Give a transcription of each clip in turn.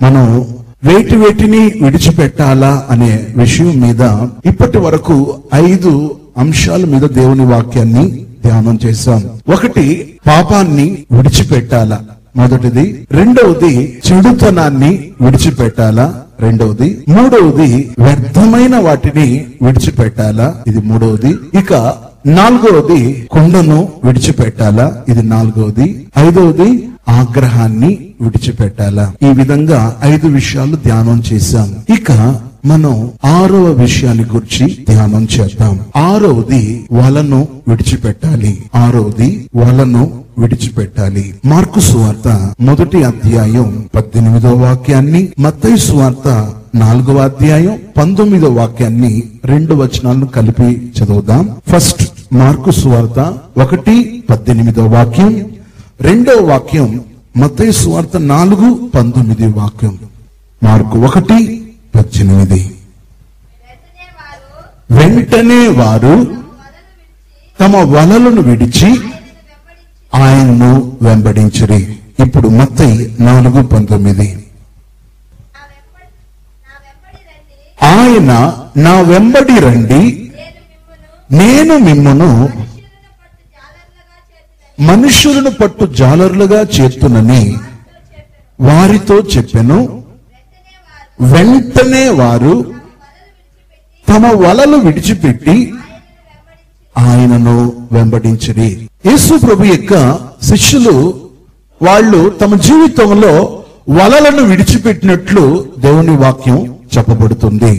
మనం వేటిని విడిచిపెట్టాలా అనే విషయం మీద ఇప్పటి వరకు 5 అంశాల మీద దేవుని వాక్యాన్ని ధ్యానం చేశాం. ఒకటి, పాపాన్ని విడిచిపెట్టాలా, మొదటిది. రెండవది, చెడుతనాన్ని విడిచిపెట్టాలా, రెండవది. మూడవది, వ్యర్థమైన వాటిని విడిచిపెట్టాలా, ఇది మూడవది. ఇక నాలుగవది, కొండను విడిచిపెట్టాలా, ఇది నాలుగవది. ఐదవది, ఆగ్రహాన్ని విడిచిపెట్టాలా. ఈ విధంగా 5 విషయాలు ధ్యానం చేశాం. ఇక మనం 6వ విషయాన్ని గురించి ధ్యానం చేద్దాం. 6వది, వలను విడిచిపెట్టాలి. 6వది, వలను విడిచిపెట్టాలి. మార్కు సువార్త 1వ అధ్యాయం 18వ వాక్యాన్ని, మత్తయి సువార్త 4వ అధ్యాయం 19వ వాక్యాన్ని 2 వచనాలను కలిపి చదువుదాం. ఫస్ట్ మార్కు సువార్త 1:18 వాక్యం, 2వ వాక్యం మత్తయి సువార్త 4:19 వాక్యం. మార్కు 1:18. వెంటనే వారు తమ వలలను విడిచి ఆయన్ను వెంబడించిరి. ఇప్పుడు మత్తయి 4:19. ఆయన నా వెంబడి రండి, నేను మిమ్మును మనుషులను పట్టు జాలరులుగా చేస్తునని వారితో చెప్పెను. వెంటనే వారు తమ వలలు విడిచిపెట్టి ఆయనను వెంబడించిరి. యేసు ప్రభు యొక్క శిష్యులు వాళ్ళు తమ జీవితంలో వలలను విడిచిపెట్టినట్లు దేవుని వాక్యం చెప్పబడుతుంది.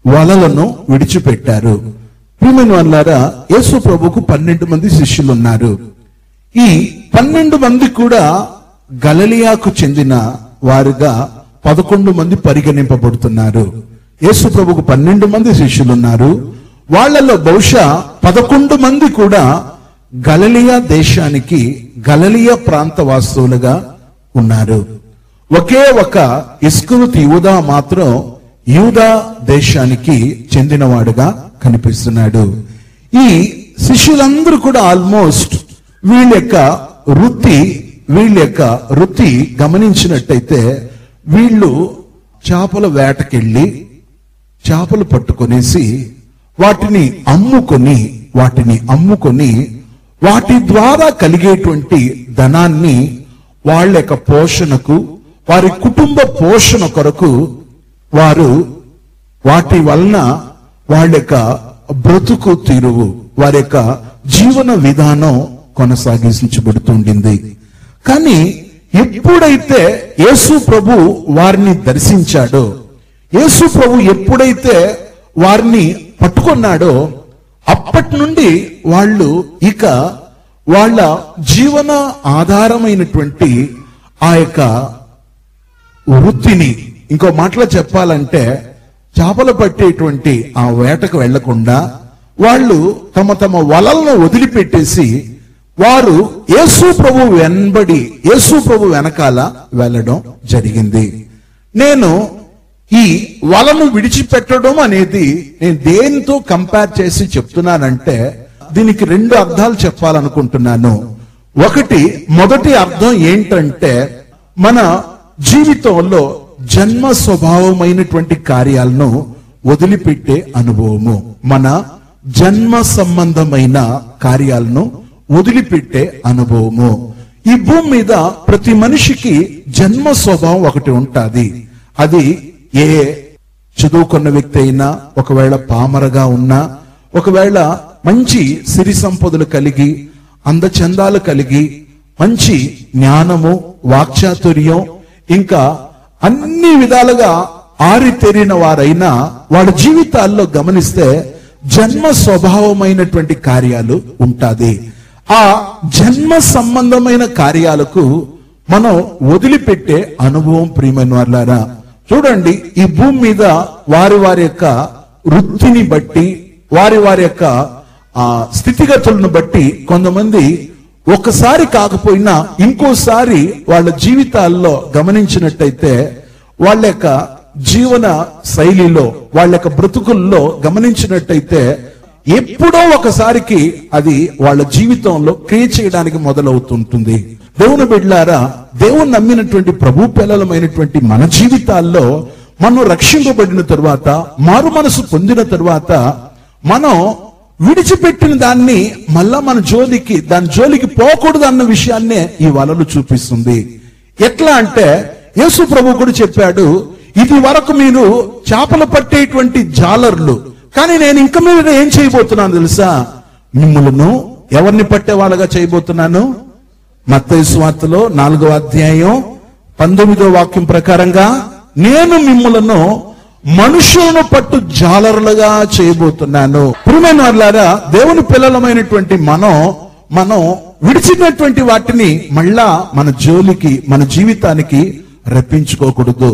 వలలను విడిచిపెట్టారు. ప్రియమైన వారులారా, యేసు ప్రభుకు 12 మంది శిష్యులు ఉన్నారు. ఈ 12 మంది కూడా గలిలయకు చెందిన వారుగా 11 మంది పరిగణింపబడుతున్నారు. యేసు ప్రభుకు 12 మంది శిష్యులు ఉన్నారు. వాళ్లలో బహుశా 11 మంది కూడా గలిలయ దేశానికి, గలిలయ ప్రాంత వాసులుగా ఉన్నారు. ఒకే ఒక ఇస్కరియోతు యూదా మాత్రం యూదా దేశానికి చెందినవాడుగా కనిపిస్తున్నాడు. ఈ శిష్యులందరూ కూడా ఆల్మోస్ట్ వీళ్ళ యొక్క వృత్తి గమనించినట్టయితే వీళ్ళు చేపల వేటకెళ్ళి చేపలు పట్టుకొనేసి వాటిని అమ్ముకొని వాటి ద్వారా కలిగేటువంటి ధనాన్ని వాళ్ళ యొక్క పోషణకు, వారి కుటుంబ పోషణ కొరకు వారు వాటి వలన వాళ్ళ యొక్క బ్రతుకు తీరువు, వారి యొక్క జీవన విధానం కొనసాగించబడుతుండింది. కానీ ఎప్పుడైతే యేసు ప్రభు వారిని దర్శించాడో, యేసు ప్రభు ఎప్పుడైతే వారిని పట్టుకున్నాడో, అప్పటి నుండి వాళ్ళు ఇక వాళ్ళ జీవన ఆధారమైనటువంటి ఆ యొక్క వృత్తిని, ఇంకో మాటలో చెప్పాలంటే చేపలు పట్టేటువంటి ఆ వేటకు వెళ్లకుండా వాళ్ళు తమ వలలను వదిలిపెట్టేసి వారు యేసు ప్రభు వెనకాల వెళ్ళడం జరిగింది. నేను ఈ వలను విడిచిపెట్టడం అనేది నేను దేనితో కంపేర్ చేసి చెప్తున్నానంటే, దీనికి 2 అర్థాలు చెప్పాలనుకుంటున్నాను. మొదటి అర్థం ఏంటంటే, మన జీవితంలో జన్మ స్వభావమైనటువంటి కార్యాలను వదిలిపెట్టే అనుభవము, మన జన్మ సంబంధమైన కార్యాలను వదిలిపెట్టే అనుభవము. ఈ భూమి మీద ప్రతి మనిషికి జన్మ స్వభావం ఒకటి ఉంటుంది. అది ఏ చదువుకున్న వ్యక్తి అయినా, ఒకవేళ పామరగా ఉన్నా, ఒకవేళ మంచి సిరి సంపదలు కలిగి, అందచందాలు కలిగి, మంచి జ్ఞానము, వాక్చాతుర్యం, ఇంకా అన్ని విధాలుగా ఆరితేరిన వారైనా వాళ్ళ జీవితాల్లో గమనిస్తే జన్మ స్వభావమైనటువంటి కార్యాలు ఉంటాది. ఆ జన్మ సంబంధమైన కార్యాలకు మనం వదిలిపెట్టే అనుభవం ప్రియమైన వారులారా. చూడండి, ఈ భూమి మీద వారి యొక్క వృత్తిని బట్టి, వారి యొక్క స్థితిగతులను బట్టి కొంతమంది ఒకసారి కాకపోయినా ఇంకోసారి వాళ్ళ జీవితాల్లో గమనించినట్టయితే వాళ్ళ యొక్క జీవన శైలిలో, వాళ్ళ యొక్క బ్రతుకుల్లో గమనించినట్టయితే ఎప్పుడో ఒకసారికి అది వాళ్ళ జీవితంలో క్రియ చేయడానికి మొదలవుతుంటుంది. దేవుని బిడ్డలారా, దేవుని నమ్మినటువంటి ప్రభు పిల్లలమైనటువంటి మన జీవితాల్లో మనం రక్షింపబడిన తరువాత, మారు మనసు పొందిన తరువాత, మనం విడిచిపెట్టిన దాన్ని మళ్ళా మన దాని జోలికి పోకూడదు అన్న విషయాన్నే ఈ వలలు చూపిస్తుంది. ఎట్లా అంటే యేసు ప్రభు కూడా చెప్పాడు, ఇది వరకు మీరు చేపలు పట్టేటువంటి జాలర్లు, కానీ నేను ఇంక మీద ఏం చేయబోతున్నాను తెలుసా? మిమ్మల్ని ఎవరిని పట్టే వాళ్ళగా చేయబోతున్నాను. మత్తయి సువార్తలో 4వ అధ్యాయం 19వ వాక్యం ప్రకారంగా, నేను మిమ్మలను మనుషులను పట్టు జాలరులుగా చేయబోతున్నాను. ప్రియమైన వారలారా, దేవుని పిల్లలమైనటువంటి మనం విడిచినటువంటి వాటిని మళ్ళా మన జోలికి, మన జీవితానికి రప్పించుకోకూడదు.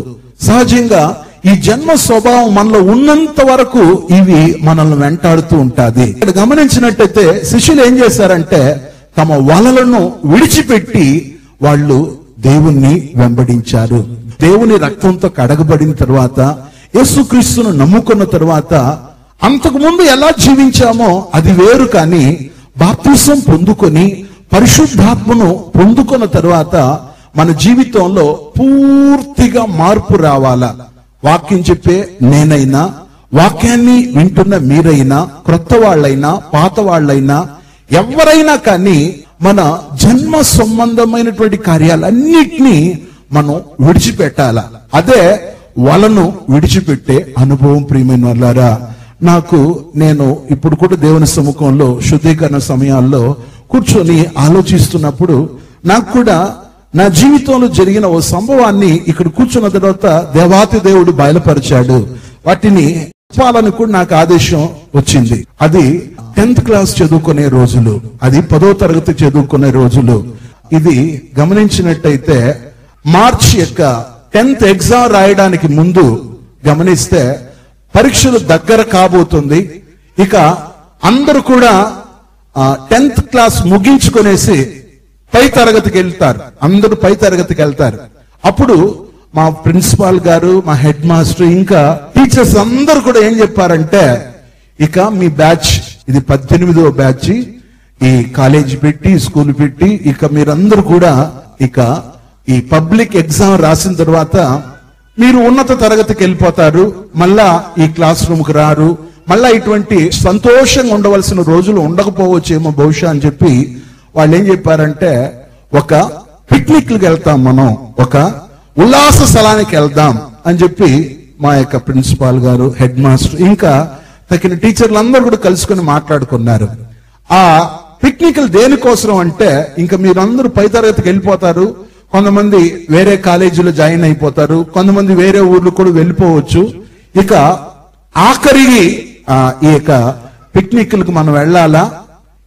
సహజంగా ఈ జన్మ స్వభావం మనలో ఉన్నంత వరకు ఇవి మనల్ని వెంటాడుతూ ఉంటాది. ఇక్కడ గమనించినట్టయితే శిష్యులు ఏం చేశారంటే, తమ వలలను విడిచిపెట్టి వాళ్ళు దేవుణ్ణి వెంబడించారు. దేవుని రక్తంతో కడగబడిన తరువాత, యేసుక్రీస్తును నమ్ముకున్న తరువాత, అంతకు ముందు ఎలా జీవించామో అది వేరు, కానీ బాప్తిసం పొందుకొని పరిశుద్ధాత్మను పొందుకున్న తరువాత మన జీవితంలో పూర్తిగా మార్పు రావాలా. వాక్యం చెప్పే నేనైనా, వాక్యాన్ని వింటున్న మీరైనా, క్రొత్త వాళ్ళైనా, పాత వాళ్ళైనా, ఎవరైనా కానీ మన జన్మ సంబంధమైనటువంటి కార్యాలన్నిటినీ మనం విడిచిపెట్టాల. అదే వలను విడిచిపెట్టే అనుభవం. ప్రియమైన వాళ్ళారా, నేను ఇప్పుడు కూడా దేవుని సముఖంలో శుద్ధీకరణ సమయాల్లో కూర్చొని ఆలోచిస్తున్నప్పుడు నాకు కూడా నా జీవితంలో జరిగిన ఓ సంభవాన్ని ఇక్కడ కూర్చున్న తర్వాత దేవాతి దేవుడు బయలుపరిచాడు. వాటిని చెప్పాలని కూడా నాకు ఆదేశం వచ్చింది. అది 10th క్లాస్ చదువుకునే రోజులు, అది 10వ తరగతి చదువుకునే రోజులు. ఇది గమనించినట్టయితే మార్చి యొక్క 10th ఎగ్జామ్ రాయడానికి ముందు గమనిస్తే పరీక్షలు దగ్గర కాబోతుంది. ఇక అందరూ కూడా 10th క్లాస్ ముగించుకునేసి పై తరగతికి వెళ్తారు. అందరూ పై తరగతికి వెళ్తారు. అప్పుడు మా ప్రిన్సిపాల్ గారు, మా హెడ్ మాస్టర్, ఇంకా టీచర్స్ అందరూ కూడా ఏం చెప్పారంటే, ఇక మీ బ్యాచ్ ఇది 18వ బ్యాచ్, ఈ కాలేజీ పెట్టి, స్కూల్ పెట్టి, ఇక మీరందరూ కూడా ఇక ఈ పబ్లిక్ ఎగ్జామ్ రాసిన తర్వాత మీరు ఉన్నత తరగతికి వెళ్ళిపోతారు, మళ్ళా ఈ క్లాస్ రూమ్ కు రారు, మళ్ళా ఇటువంటి సంతోషంగా ఉండవలసిన రోజులు ఉండకపోవచ్చేమో బహుశా అని చెప్పి వాళ్ళు ఏం చెప్పారంటే, ఒక పిక్నిక్కి వెళ్తాం, మనం ఒక ఉల్లాస స్థలానికి వెళ్దాం అని చెప్పి మా యొక్క ప్రిన్సిపాల్ గారు, హెడ్ మాస్టర్, ఇంకా తగిన టీచర్లు అందరూ కూడా కలుసుకొని మాట్లాడుకున్నారు. ఆ పిక్నిక్లు దేనికోసం అంటే, ఇంకా మీరందరూ పై తరగతికి వెళ్ళిపోతారు, కొంతమంది వేరే కాలేజీలో జాయిన్ అయిపోతారు, కొంతమంది వేరే ఊర్లు కూడా వెళ్ళిపోవచ్చు. ఇక ఆఖరికి ఈ యొక్క పిక్నిక్లకు మనం వెళ్ళాలా,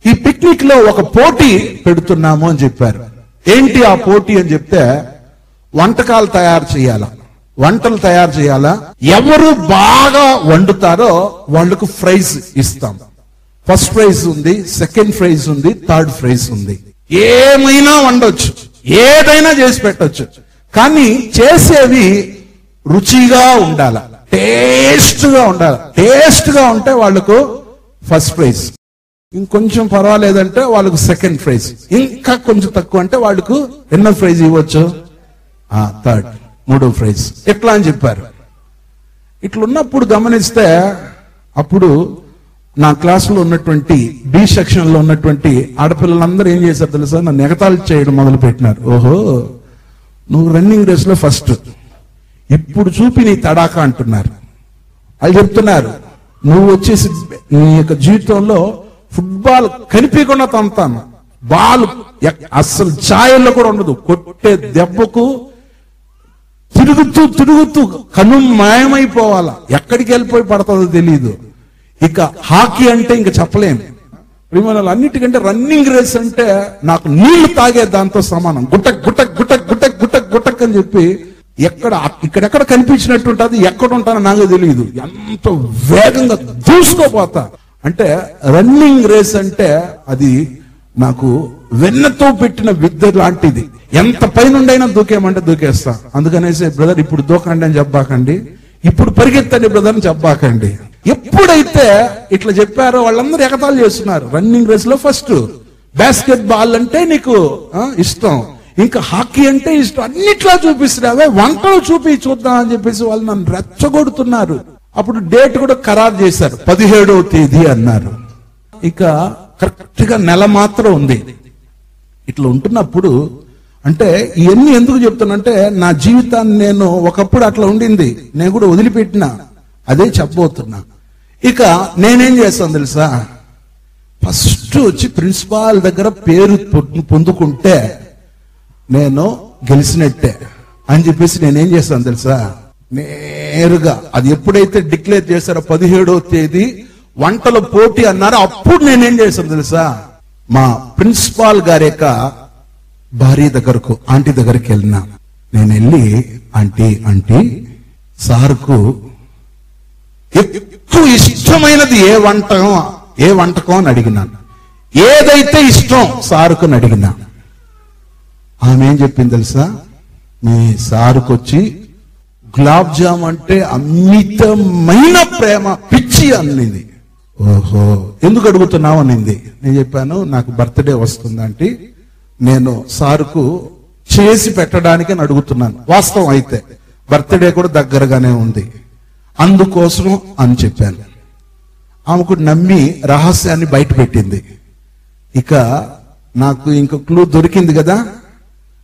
ఈ పిక్నిక్ లో ఒక పోటీ పెడుతున్నాము అని చెప్పారు. ఏంటి ఆ పోటీ అని చెప్తే, వంటకాలు తయారు చేయాలా, వంటలు తయారు చేయాలా, ఎవరు బాగా వండుతారో వాళ్లకు ప్రైజ్ ఇస్తాం. ఫస్ట్ ప్రైజ్ ఉంది, సెకండ్ ప్రైజ్ ఉంది, థర్డ్ ప్రైజ్ ఉంది. ఏమైనా వండొచ్చు, ఏదైనా చేసి పెట్టొచ్చు, కానీ చేసేవి రుచిగా ఉండాల, టేస్ట్ గా ఉండాలి. టేస్ట్ గా ఉంటే వాళ్లకు ఫస్ట్ ప్రైజ్, ఇంకొంచెం పర్వాలేదంటే వాళ్ళకు సెకండ్ ప్రైజ్, ఇంకా కొంచెం తక్కువ అంటే వాళ్ళకు ఎన్నో ప్రైజ్ ఇవ్వచ్చు, థర్డ్, 3వ ప్రైజ్, ఎట్లా అని చెప్పారు. ఇట్లున్నప్పుడు గమనిస్తే, అప్పుడు నా క్లాసులో ఉన్నటువంటి బి సెక్షన్ లో ఉన్నటువంటి ఆడపిల్లలందరూ ఏం చేశారు తెలుసా, నన్ను ఎగతాళి చేయడం మొదలు పెట్టినారు. ఓహో, నువ్వు రన్నింగ్ రేస్ లో ఫస్ట్, ఇప్పుడు చూపి నీ తడాకా అంటున్నారు. వాళ్ళు చెప్తున్నారు, నువ్వు వచ్చేసి నీ యొక్క జీవితంలో ఫుట్బాల్ కనిపించకుండా తంతాను, బాల్ అస్సలు ఛాయల్లో కూడా ఉండదు, కొట్టే దెబ్బకు తిరుగుతూ తిరుగుతూ కను మాయమైపోవాలా, ఎక్కడికి వెళ్ళిపోయి పడుతుందో తెలియదు. ఇక హాకీ అంటే ఇంక చెప్పలేము. ప్రియమైన అన్నిటికంటే రన్నింగ్ రేస్ అంటే నాకు నీళ్లు తాగే దాంతో సమానం. గుటక్ గుటక్ గుటక్ గుటక్ గుటక్ గుటక్ అని చెప్పి ఇక్కడెక్కడ కనిపించినట్టు ఉంటుంది, ఎక్కడ ఉంటానో నాకు తెలియదు, ఎంత వేగంగా దూసుకోపోతా. అంటే రన్నింగ్ రేస్ అంటే అది నాకు వెన్నతో పెట్టిన విద్య లాంటిది. ఎంత పైనుండైనా దూకేమంటే దూకేస్తా. అందుకనేసి బ్రదర్ ఇప్పుడు దూకండి అని చెప్పాకండి, ఇప్పుడు పరిగెత్తండి బ్రదర్ అని చెప్పాకండి. ఎప్పుడైతే ఇట్లా చెప్పారో వాళ్ళందరూ ఎగతాళి చేస్తున్నారు. రన్నింగ్ రేస్ లో ఫస్ట్, బాస్కెట్ బాల్ అంటే నీకు ఇష్టం, ఇంకా హాకీ అంటే ఇష్టం, అన్నిట్లా చూపిస్తున్నావే, వంటలు చూద్దాం అని చెప్పేసి వాళ్ళు నన్ను రెచ్చగొడుతున్నారు. అప్పుడు డేట్ కూడా ఖరారు చేశారు, 17వ తేదీ అన్నారు. ఇక కరెక్ట్ గా నెల మాత్రం ఉంది. ఇట్లా ఉంటున్నప్పుడు అంటే ఇవన్నీ ఎందుకు చెప్తానంటే, నా జీవితాన్ని నేను ఒకప్పుడు అట్లా ఉండింది, నేను కూడా వదిలిపెట్టినా, అదే చెప్పబోతున్నా. ఇక నేనేం చేస్తాను తెలుసా, ఫస్ట్ వచ్చి ప్రిన్సిపాల్ దగ్గర పేరు పొందుకుంటే నేను గెలిచినట్టే అని చెప్పేసి నేనేం చేస్తాను తెలుసా, నేరుగా అది ఎప్పుడైతే డిక్లేర్ చేశారో 17వ తేదీ వంటల పోటీ అన్నారో, అప్పుడు నేనేం చేస్తాను తెలుసా, మా ప్రిన్సిపాల్ గారి యొక్క భార్య దగ్గరకు, ఆంటీ దగ్గరికి వెళ్ళినా. నేను వెళ్ళి, ఆంటీ సార్కు ఎక్కువ ఇష్టమైనది ఏ వంటకం అని అడిగినాను. ఏదైతే ఇష్టం సార్కు అని అడిగినా. ఆమె ఏం చెప్పింది తెలుసా, మీ సార్కు వచ్చి గులాబ్ జామ్ అంటే అమితమైన ప్రేమ, పిచ్చి అనింది. ఓహో, ఎందుకు అడుగుతున్నావు అనింది. నేను చెప్పాను, నాకు బర్త్డే వస్తుందంటే నేను సార్కు చేసి పెట్టడానికి అని అడుగుతున్నాను. వాస్తవం అయితే బర్త్డే కూడా దగ్గరగానే ఉంది, అందుకోసం అని చెప్పాను. ఆమెకు నమ్మి రహస్యాన్ని బయట పెట్టింది. ఇక నాకు ఇంకో క్లూ దొరికింది కదా.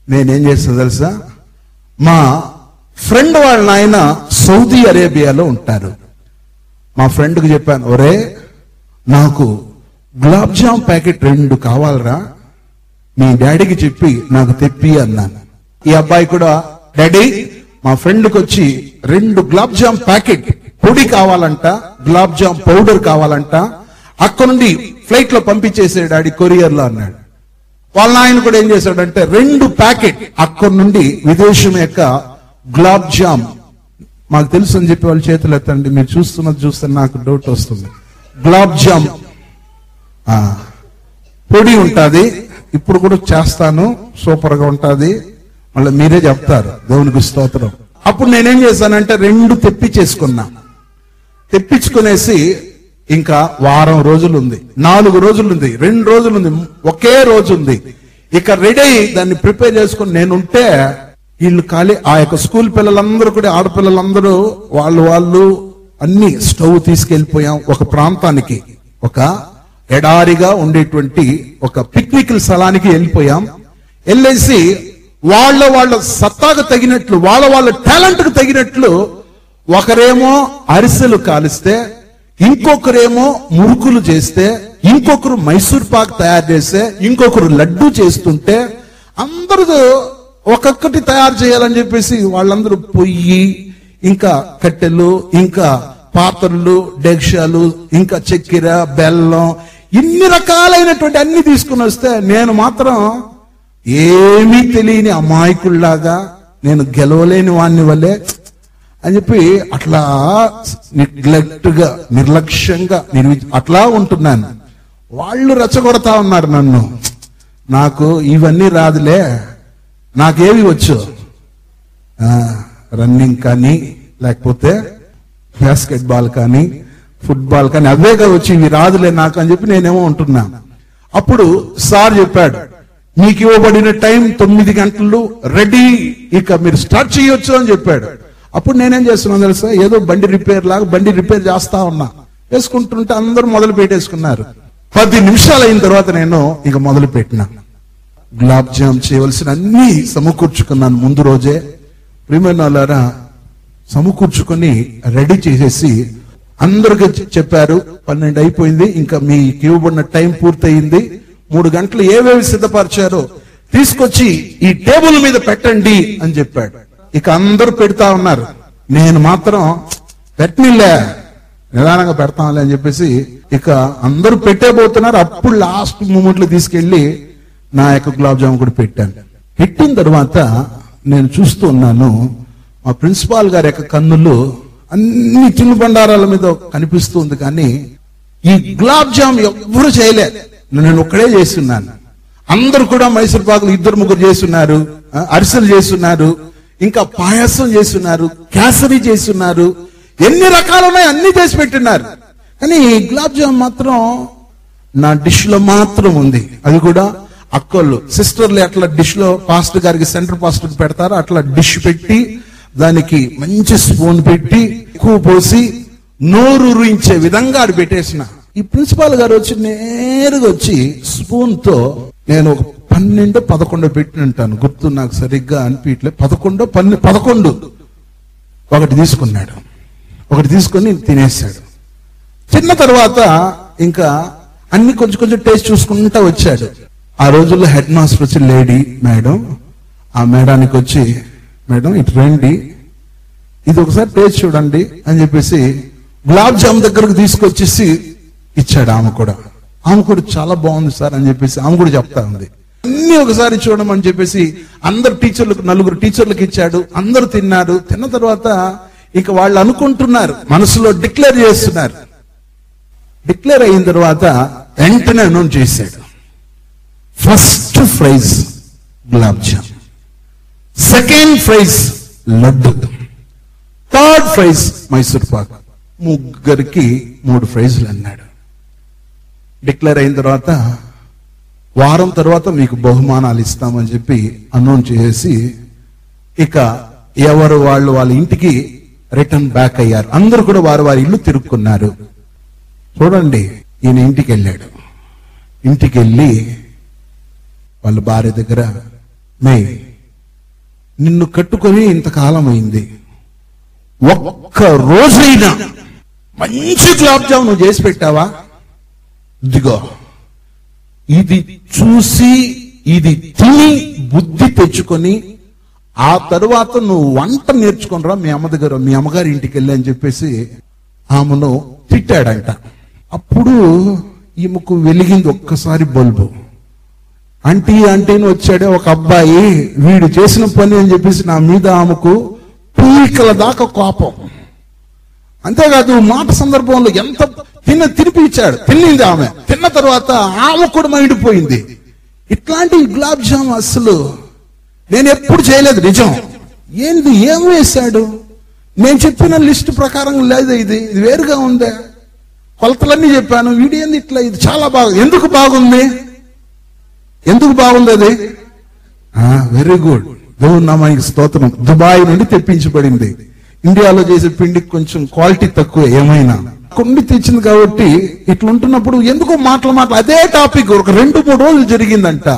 నేనేం చేస్తాను తెలుసా, మా ఫ్రెండ్ వాళ్ళ ఆయన సౌదీ అరేబియాలో ఉంటారు. మా ఫ్రెండ్కి చెప్పాను, ఒరే నాకు గులాబ్ జామ్ ప్యాకెట్ 2 కావాలరా, మీ డాడీకి చెప్పి నాకు తెప్పి అన్నాను. ఈ అబ్బాయి కూడా, డాడీ మా ఫ్రెండ్కి వచ్చి 2 గులాబ్ జామ్ ప్యాకెట్ పొడి కావాలంట, గులాబ్ జామ్ పౌడర్ కావాలంట, అక్కడ నుండి ఫ్లైట్ లో పంపించేసే డాడీ, కొరియర్ లో అన్నాడు. వాళ్ళ ఆయన కూడా ఏం చేశాడంటే 2 ప్యాకెట్ అక్కడ నుండి విదేశం యొక్క గులాబ్ జామ్, మాకు తెలుసు అని చెప్పి వాళ్ళ చేతులు ఎత్తండి, మీరు చూస్తే నాకు డౌట్ వస్తుంది. గులాబ్ జామ్ పొడి ఉంటుంది, ఇప్పుడు కూడా చేస్తాను, సూపర్ గా ఉంటుంది, మళ్ళీ మీరే చెప్తారు, దేవునికి స్తోత్రం. అప్పుడు నేనేం చేశానంటే 2 తెప్పించుకునేసి ఇంకా వారం రోజులు ఉంది, 4 రోజులు ఉంది, 2 రోజులు ఉంది, ఒకే రోజు ఉంది. ఇక రెడీ అయ్యి దాన్ని ప్రిపేర్ చేసుకుని నేనుంటే వీళ్ళు ఖాళీ, ఆ యొక్క స్కూల్ పిల్లలందరూ కూడా, ఆడపిల్లలందరూ వాళ్ళు అన్ని స్టవ్ తీసుకెళ్లిపోయాం ఒక ప్రాంతానికి, ఒక ఎడారిగా ఉండేటువంటి ఒక పిక్నిక్ స్థలానికి వెళ్ళిపోయాం. వెళ్ళేసి వాళ్ళ సత్తాకు తగినట్లు, వాళ్ళ టాలెంట్ కు తగినట్లు, ఒకరేమో అరిసెలు కాలిస్తే, ఇంకొకరేమో మురుకులు చేస్తే, ఇంకొకరు మైసూర్ పాక్ తయారు చేస్తే, ఇంకొకరు లడ్డు చేస్తుంటే, అందరూ ఒక్కొక్కటి తయారు చేయాలని చెప్పేసి వాళ్ళందరూ పొయ్యి, ఇంకా కట్టెలు, ఇంకా పాత్రలు, డెక్షాలు, ఇంకా చక్కెర, బెల్లం, ఇన్ని రకాలైనటువంటి అన్ని తీసుకుని వస్తే, నేను మాత్రం ఏమీ తెలియని అమాయకుల్లాగా, నేను గెలవలేని వాడిని వల్లే అని చెప్పి అట్లా నెగ్లెక్ట్ గా, నిర్లక్ష్యంగా అట్లా ఉంటున్నాను. వాళ్ళు రెచ్చగొడతా ఉన్నారు నన్ను, నాకు ఇవన్నీ రాదులే, నాకేవి వచ్చు, రన్నింగ్ కానీ, లేకపోతే బాస్కెట్ బాల్ కానీ, ఫుట్బాల్ కానీ, అవేగా వచ్చి ఇవి రాదులే నాకు అని చెప్పి నేనేమో ఉంటున్నా. అప్పుడు సార్ చెప్పాడు, మీకు ఇవ్వబడిన టైం 9 గంటలు, రెడీ, ఇక మీరు స్టార్ట్ చేయొచ్చు అని చెప్పాడు. అప్పుడు నేనేం చేస్తున్నాను తెలుసా, ఏదో బండి రిపేర్ చేస్తా ఉన్నా, వేసుకుంటుంటే అందరూ మొదలు పెట్టేసుకున్నారు. 10 నిమిషాలు అయిన తర్వాత నేను ఇక మొదలు పెట్టినా. గులాబ్ జామ్ చేయవలసిన అన్ని సమకూర్చుకున్నాను ముందు రోజే. ప్రియమైన వాళ్ళారా, సమకూర్చుకొని రెడీ చేసేసి అందరికి చెప్పారు, 12 అయిపోయింది, ఇంకా మీకు ఇవ్వబడిన టైం పూర్తయింది, 3 గంటలు ఏవేవి సిద్ధపరిచారో తీసుకొచ్చి ఈ టేబుల్ మీద పెట్టండి అని చెప్పాడు. ఇక అందరూ పెడతా ఉన్నారు, నేను మాత్రం పెట్టనిలే, నిదానంగా పెడతాంలే అని చెప్పేసి ఇక అందరూ పెట్టేబోతున్నారు. అప్పుడు లాస్ట్ మూమెంట్ లో తీసుకెళ్లి నా యొక్క గులాబ్ జామ్ కూడా పెట్టాను. పెట్టిన తర్వాత నేను చూస్తూ ఉన్నాను, మా ప్రిన్సిపాల్ గారి యొక్క కన్నులు అన్ని చిన్న బండారాల మీద కనిపిస్తుంది, కానీ ఈ గులాబ్ జామ్ ఎవ్వరూ చేయలే, నేను ఒక్కడే చేస్తున్నాను. అందరూ కూడా మైసూర్ పాకులు 2-3 చేస్తున్నారు, అరిసెలు చేస్తున్నారు, ఇంకా పాయసం చేస్తున్నారు, కేసరి చేస్తున్నారు, ఎన్ని రకాలు ఉన్నాయి అన్ని చేసి పెట్టినారు. కానీ గులాబ్ జామ్ మాత్రం నా డిష్ లో మాత్రం ఉంది. అది కూడా అక్కలు సిస్టర్లు ఎట్లా డిష్ లో పాస్టర్ గారికి సెంటర్ పాస్టర్ కి పెడతారో అట్లా డిష్ పెట్టి దానికి మంచి స్పూన్ పెట్టి ఎక్కువ పోసి నోరు రుయించే విధంగా అది పెట్టేసిన. ఈ ప్రిన్సిపాల్ గారు వచ్చి నేరుగా వచ్చి స్పూన్ తో నేను ఒక 12-11 పెట్టి ఉంటాను, గుర్తు నాకు సరిగ్గా అనిపించలే, 11 ఒకటి తీసుకున్నాడు. ఒకటి తీసుకొని తినేశాడు. తిన్న తర్వాత ఇంకా అన్ని కొంచెం కొంచెం టేస్ట్ చూసుకుంటా వచ్చాడు. ఆ రోజుల్లో హెడ్ మాస్టర్ వచ్చి లేడీ మేడం, ఆ మేడానికి వచ్చి మేడం ఇటు రండి, ఇది ఒకసారి టేస్ట్ చూడండి అని చెప్పేసి గులాబ్ జామ్ దగ్గరకు తీసుకొచ్చేసి ఇచ్చాడు. ఆమె కూడా చాలా బాగుంది సార్ అని చెప్పేసి ఆమె కూడా చెప్తా ఉంది. అన్ని ఒకసారి చూడమని చెప్పేసి అందరు టీచర్లకు 4 టీచర్లకు ఇచ్చాడు. అందరూ తిన్నారు. తిన్న తర్వాత ఇక వాళ్ళు అనుకుంటున్నారు, మనసులో డిక్లేర్ చేస్తున్నారు. డిక్లేర్ అయిన తర్వాత వెంటనే అనౌన్స్ చేశాడు, first prize gulab jam, second prize laddu, third prize Mysore Pak. ముగ్గురికి 3 ప్రైజులు అన్నాడు. డిక్లేర్ అయిన తర్వాత వారం తర్వాత మీకు బహుమానాలు ఇస్తామని చెప్పి అనౌన్స్ చేసి ఇక ఎవరు వాళ్ళ ఇంటికి రిటర్న్ బ్యాక్ అయ్యారు. అందరూ కూడా వారి ఇల్లు తిరుక్కున్నారు. చూడండి, ఈయన ఇంటికి వెళ్ళాడు. ఇంటికి వెళ్ళి వాళ్ళ భార్య దగ్గర, మే నిన్ను కట్టుకొని ఇంతకాలం అయింది, ఒక్క రోజైనా మంచి గులాబ్ జామ్ నువ్వు చేసి పెట్టావా? ఇదిగో ఇది చూసి ఇది తిని బుద్ధి తెచ్చుకొని ఆ తరువాత నువ్వు వంట నేర్చుకునిరా మీ అమ్మ దగ్గర, మీ అమ్మగారి ఇంటికి వెళ్ళి అని చెప్పేసి ఆమెను తిట్టాడంట. అప్పుడు ఈమెకు వెలిగింది ఒక్కసారి బల్బు. అంటీని వచ్చాడే ఒక అబ్బాయి, వీడు చేసిన పని అని చెప్పేసి నా మీద ఆమెకు పీకల దాకా కోపం. అంతేకాదు మాట సందర్భంలో ఎంత తినిపించాడు. తిన్నింది ఆమె. తిన్న తర్వాత ఆమె కూడా మైండిపోయింది. ఇట్లాంటి గులాబ్ జామ్ అసలు నేను ఎప్పుడు చేయలేదు. నిజం. ఏంది, ఏం వేశాడు? నేను చెప్పిన లిస్ట్ ప్రకారం లేదు, ఇది వేరుగా ఉందే, కొలతలన్నీ చెప్పాను, వీడి ఏంది ఇట్లా, ఇది చాలా బాగుంది. ఎందుకు బాగుంది అది? వెరీ గుడ్, దేవుని నామానికి స్తోత్రం. దుబాయ్ నుండి తెప్పించబడింది. ఇండియాలో చేసే పిండికి కొంచెం క్వాలిటీ తక్కువ, ఏమైనా కొండి తెచ్చింది కాబట్టి ఇట్లుంటున్నప్పుడు ఎందుకో మాటలు అదే టాపిక్ ఒక 2-3 రోజులు జరిగిందంట.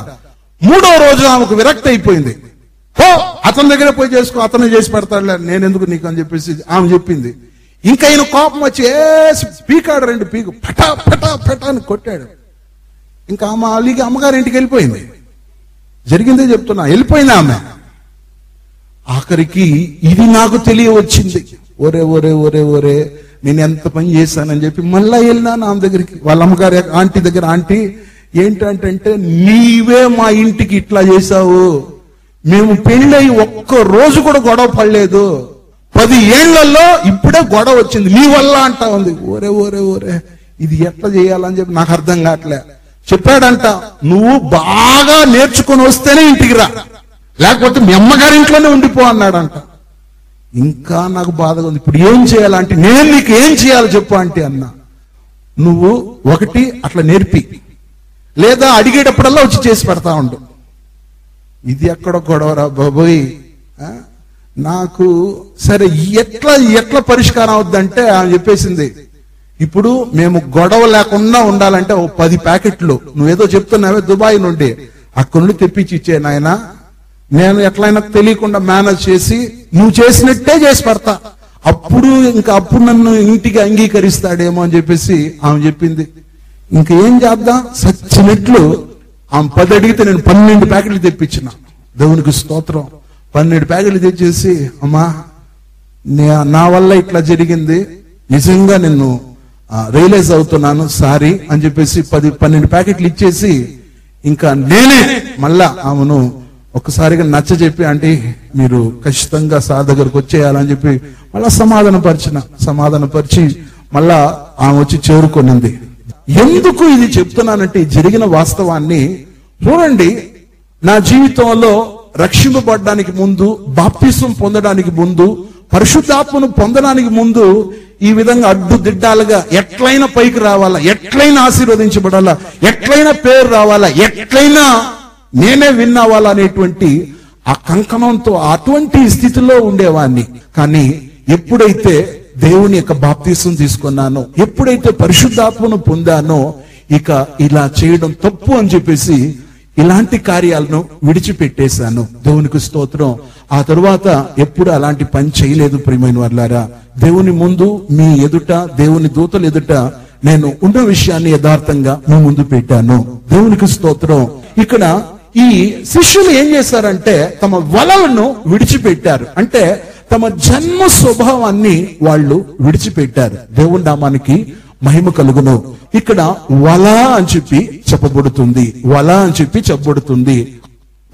3వ రోజు ఆమెకు విరక్తి అయిపోయింది. అతని దగ్గర పోయి చేసుకో, అతనే చేసి పెడతాడులే, నేను ఎందుకు నీకు అని చెప్పేసి ఆమె చెప్పింది. ఇంకా ఆయన కోపం వచ్చి పీకాడు, 2 పీకు పటా పటా పటా అని కొట్టాడు. ఇంకా ఆమె అలిగి అమ్మగారి ఇంటికి వెళ్ళిపోయింది. జరిగిందే చెప్తున్నా, వెళ్ళిపోయింది ఆమె. ఆఖరికి ఇది నాకు తెలియవచ్చింది. ఒరే ఒరే ఒరే ఒరే నేను ఎంత పని చేశానని చెప్పి మళ్ళా వెళ్ళినాను ఆమె దగ్గరికి, వాళ్ళ అమ్మగారి ఆంటీ దగ్గర. ఆంటీ ఏంటంటే, నీవే మా ఇంటికి ఇట్లా చేశావు, మేము పెళ్ళై ఒక్క రోజు కూడా గొడవ పడలేదు, 10 ఏళ్లలో ఇప్పుడే గొడవ వచ్చింది నీ వల్ల అంటా ఉంది. ఒరే ఒరే ఒరే ఇది ఎట్లా చేయాలని చెప్పి నాకు అర్థం కావట్లే. చెప్పాడంట, నువ్వు బాగా నేర్చుకుని వస్తేనే ఇంటికి రా, లేకపోతే మీ అమ్మగారి ఇంట్లోనే ఉండిపో అన్నాడంట. ఇంకా నాకు బాధగా ఉంది. ఇప్పుడు ఏం చేయాలంటే, నేను నీకు ఏం చేయాలో చెప్పు అంటే అన్నా. నువ్వు ఒకటి అట్లా నేర్పి, లేదా అడిగేటప్పుడల్లా వచ్చి చేసి పెడతా ఉండు. ఇది ఎక్కడ గొడవరా బాబోయ్. నాకు సరే ఎట్లా పరిష్కారం అవుద్దంటే ఆమె చెప్పేసింది, ఇప్పుడు మేము గొడవ లేకుండా ఉండాలంటే 10 ప్యాకెట్లు నువ్వేదో చెప్తున్నావే దుబాయ్ నుండి, అక్కడి నుండి తెప్పించి ఇచ్చే నాయన, నేను ఎట్లయినా తెలియకుండా మేనేజ్ చేసి నువ్వు చేసినట్టే చేసి పెడతా, అప్పుడు నన్ను ఇంటికి అంగీకరిస్తాడేమో అని చెప్పేసి ఆమె చెప్పింది. ఇంకేం చేద్దాం, సచ్చినట్లు ఆమె 10 అడిగితే నేను 12 ప్యాకెట్లు తెప్పించిన. దేవునికి స్తోత్రం. 12 ప్యాకెట్లు తెచ్చేసి, అమ్మా నా వల్ల ఇట్లా జరిగింది, నిజంగా నిన్ను రియలైజ్ అవుతున్నాను, సారీ అని చెప్పేసి 12 ప్యాకెట్లు ఇచ్చేసి ఇంకా నేనే మళ్ళా ఆమెను ఒక్కసారిగా నచ్చ చెప్పి, అంటే మీరు ఖచ్చితంగా సార్ దగ్గరకు వచ్చేయాలని చెప్పి మళ్ళా సమాధానపరిచి మళ్ళా ఆమె వచ్చి చేరుకొనింది. ఎందుకు ఇది చెప్తున్నానంటే, జరిగిన వాస్తవాన్ని చూడండి. నా జీవితంలో రక్షింపబడడానికి ముందు, బాప్తిసం పొందడానికి ముందు, పరిశుద్ధాత్మను పొందడానికి ముందు ఈ విధంగా అడ్డుదిడ్డాలుగా ఎట్లయినా పైకి రావాలా, ఎట్లయినా ఆశీర్వదించబడాలా, ఎట్లయినా పేరు రావాలా, ఎట్లయినా నేనే విన్ అవ్వాలనేటువంటి ఆ కంకణంతో అటువంటి స్థితిలో ఉండేవాడిని. కానీ ఎప్పుడైతే దేవుని యొక్క బాప్తీసం తీసుకున్నానో, ఎప్పుడైతే పరిశుద్ధాత్మను పొందానో, ఇక ఇలా చేయడం తప్పు అని చెప్పేసి ఇలాంటి కార్యాలను విడిచిపెట్టేశాను. దేవునికి స్తోత్రం. ఆ తరువాత ఎప్పుడు అలాంటి పని చేయలేదు. ప్రియమైన వారులారా, దేవుని ముందు మీ ఎదుట, దేవుని దూతల ఎదుట నేను ఉన్న విషయాన్ని యథార్థంగా మీ ముందు పెట్టాను. దేవునికి స్తోత్రం. ఇక్కడ ఈ శిష్యులు ఏం చేశారంటే తమ వలలను విడిచిపెట్టారు. అంటే తమ జన్మ స్వభావాన్ని వాళ్ళు విడిచిపెట్టారు. దేవుని నామానికి మహిమ కలుగును. ఇక్కడ వల అని చెప్పి చెప్పబడుతుంది. వల అని చెప్పి చెప్పబడుతుంది.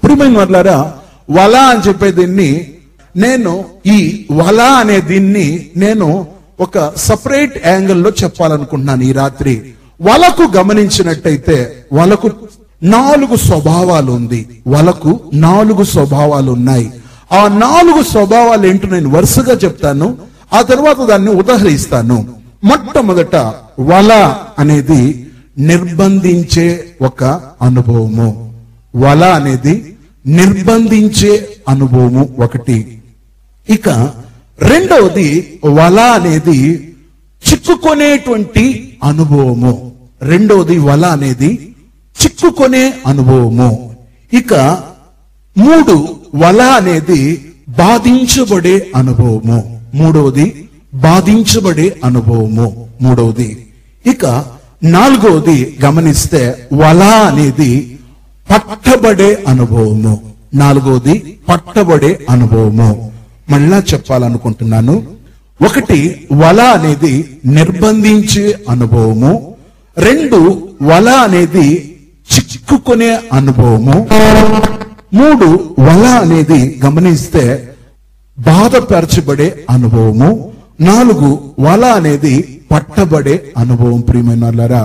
ప్రియమైన వారులారా, వల అని చెప్పే దీన్ని నేను ఈ వల అనే దీన్ని నేను ఒక సపరేట్ యాంగిల్లో చెప్పాలనుకుంటున్నాను ఈ రాత్రి. వలకు గమనించినట్టయితే వలకు 4 స్వభావాలు ఉంది. వలకు 4 స్వభావాలు ఉన్నాయి. ఆ 4 స్వభావాలు ఏంటో నేను వరుసగా చెప్తాను. ఆ తర్వాత దాన్ని ఉదాహరిస్తాను. మొట్టమొదట వల అనేది నిర్బంధించే ఒక అనుభవము. వల అనేది నిర్బంధించే అనుభవము ఒకటి. ఇక రెండవది వల అనేది చిక్కుకొనేటువంటి అనుభవము. రెండవది వల అనేది చిక్కుకొనే అనుభవము. ఇక 3 వల అనేది బాధించబడే అనుభవము. మూడవది బాధించబడే అనుభవము. మూడవది. ఇక 4వది గమనిస్తే వల అనేది పట్టబడే అనుభవము. 4వది పట్టబడే అనుభవము. మళ్ళా చెప్పాలనుకుంటున్నాను. 1 వల అనేది నిర్బంధించే అనుభవము. 2 వల అనేది చిక్కుకునే అనుభవము. 3 వల అనేది గమనిస్తే బాధపరచబడే అనుభవము. 4 వల అనేది పట్టబడే అనుభవం. ప్రియమైన వారులారా,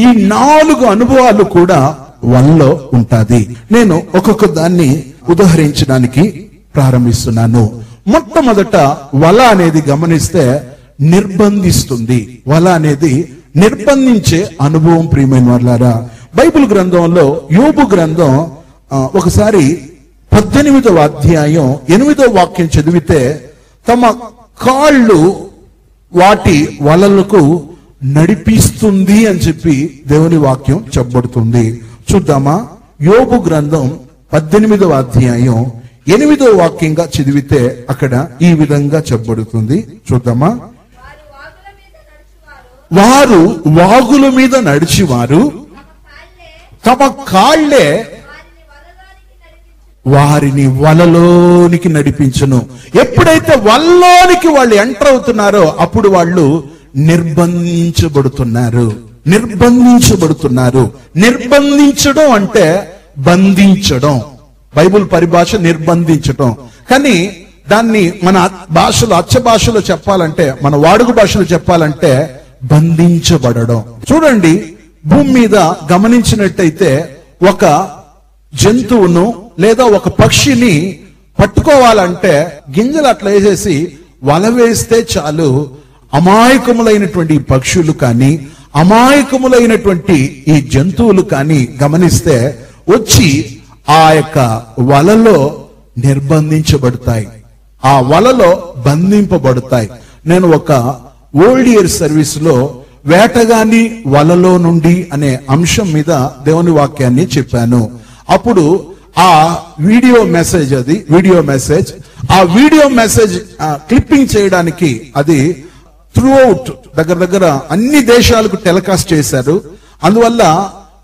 ఈ 4 అనుభవాలు కూడా వలలో ఉంటాది. నేను ఒక్కొక్క దాన్ని ఉదాహరించడానికి ప్రారంభిస్తున్నాను. మొట్టమొదట వల అనేది గమనిస్తే నిర్బంధిస్తుంది. వల అనేది నిర్బంధించే అనుభవం. ప్రియమైన వారులారా, బైబిల్ గ్రంథంలో యోబు గ్రంథం ఒకసారి 18వ అధ్యాయం 8వ వాక్యం చదివితే తమ కాళ్ళు వాటి వలలకు నడిపిస్తుంది అని చెప్పి దేవుని వాక్యం చెప్పబడుతుంది. చూద్దామా? యోబు గ్రంథం 18వ అధ్యాయం 8వ వాక్యంగా చదివితే అక్కడ ఈ విధంగా చెప్పబడుతుంది. చూద్దామా? వారు వాగుల మీద నడిచివారు తమ కాళ్లే వారిని వలలోనికి నడిపించును. ఎప్పుడైతే వలలోనికి వాళ్ళు ఎంటర్ అవుతున్నారో అప్పుడు వాళ్ళు నిర్బంధించబడుతున్నారు. నిర్బంధించబడుతున్నారు. నిర్బంధించడం అంటే బంధించడం. బైబుల్ పరిభాష నిర్బంధించడం. కానీ దాన్ని మన భాషలో, అచ్చ భాషలో చెప్పాలంటే, మన వాడుక భాషలో చెప్పాలంటే బంధించబడడం. చూడండి, భూమి మీద గమనించినట్టయితే ఒక జంతువును లేదా ఒక పక్షిని పట్టుకోవాలంటే గింజలు అట్లా వేసేసి వల వేస్తే చాలు. అమాయకములైనటువంటి పక్షులు కానీ, అమాయకములైనటువంటి ఈ జంతువులు కానీ గమనిస్తే వచ్చి ఆ యొక్క వలలో నిర్బంధించబడతాయి, ఆ వలలో బంధింపబడతాయి. నేను ఒక ఓల్డ్ ఇయర్ సర్వీస్ లో వేటగాని వలలో నుండి అనే అంశం మీద దేవుని వాక్యాన్ని చెప్పాను. అప్పుడు ఆ వీడియో మెసేజ్, ఆ వీడియో మెసేజ్ క్లిప్పింగ్ చేయడానికి అది త్రూ అవుట్ దగ్గర అన్ని దేశాలకు టెలికాస్ట్ చేశారు. అందువల్ల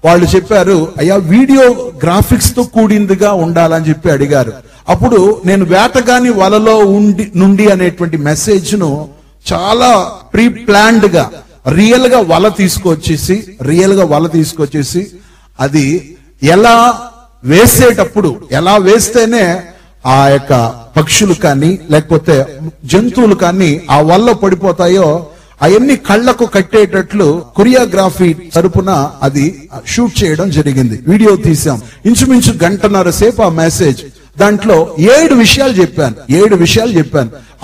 వాళ్ళు చెప్పారు, అయ్యా వీడియో గ్రాఫిక్స్ తో కూడిందిగా ఉండాలని చెప్పి అడిగారు. అప్పుడు నేను వేటగాని వలలో నుండి అనేటువంటి మెసేజ్ ను చాలా ప్రీ ప్లాన్డ్ గా రియల్ గా వల తీసుకొచ్చేసి అది ఎలా వేసేటప్పుడు, ఎలా వేస్తేనే ఆ యొక్క పక్షులు కానీ లేకపోతే జంతువులు కానీ ఆ వల్ల పడిపోతాయో అవన్నీ కళ్లకు కట్టేటట్లు కొరియోగ్రఫీ తరపున అది షూట్ చేయడం జరిగింది. వీడియో తీసాం. ఇంచుమించు 1.5 గంటల సేపు ఆ మెసేజ్. దాంట్లో 7 విషయాలు చెప్పాను.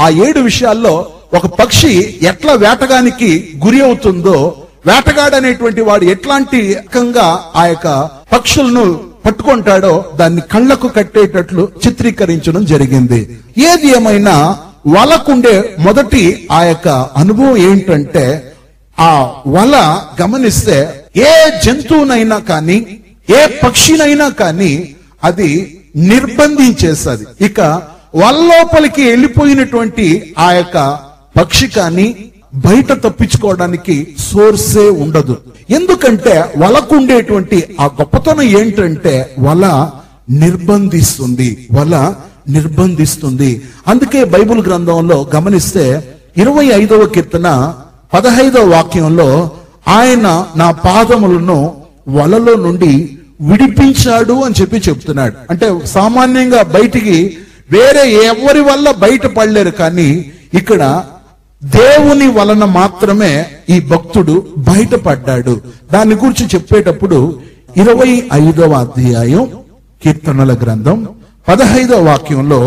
ఆ 7 విషయాల్లో ఒక పక్షి ఎట్లా వేటగానికి గురి అవుతుందో, వేటగాడు అనేటువంటి వాడు ఎట్లాంటి రకంగా ఆ యొక్క పక్షులను పట్టుకుంటాడో దాన్ని కళ్ళకు కట్టేటట్లు చిత్రీకరించడం జరిగింది. ఏది ఏమైనా వలకుండే మొదటి ఆ యొక్క అనుభవం ఏంటంటే, ఆ వల గమనిస్తే ఏ జంతువునైనా కానీ ఏ పక్షినైనా కానీ అది నిర్బంధించేస్తుంది. ఇక వల్లోపలికి వెళ్ళిపోయినటువంటి ఆ యొక్క పక్షి కానీ బయట తప్పించుకోవడానికి సోర్సే ఉండదు. ఎందుకంటే వలకుండేటువంటి ఆ గొప్పతనం ఏంటంటే వల నిర్బంధిస్తుంది, వల నిర్బంధిస్తుంది. అందుకే బైబిల్ గ్రంథంలో గమనిస్తే 25వ కీర్తన 15వ వాక్యంలో ఆయన నా పాదములను వలలో నుండి విడిపించాడు అని చెప్తున్నాడు. అంటే సామాన్యంగా బయటికి వేరే ఎవరి వల్ల బయట పడలేరు, కానీ ఇక్కడ దేవుని వలన మాత్రమే ఈ భక్తుడు బయటపడ్డాడు. దాని గురించి చెప్పేటప్పుడు 25వ అధ్యాయం కీర్తనల గ్రంథం 15వ వాక్యంలో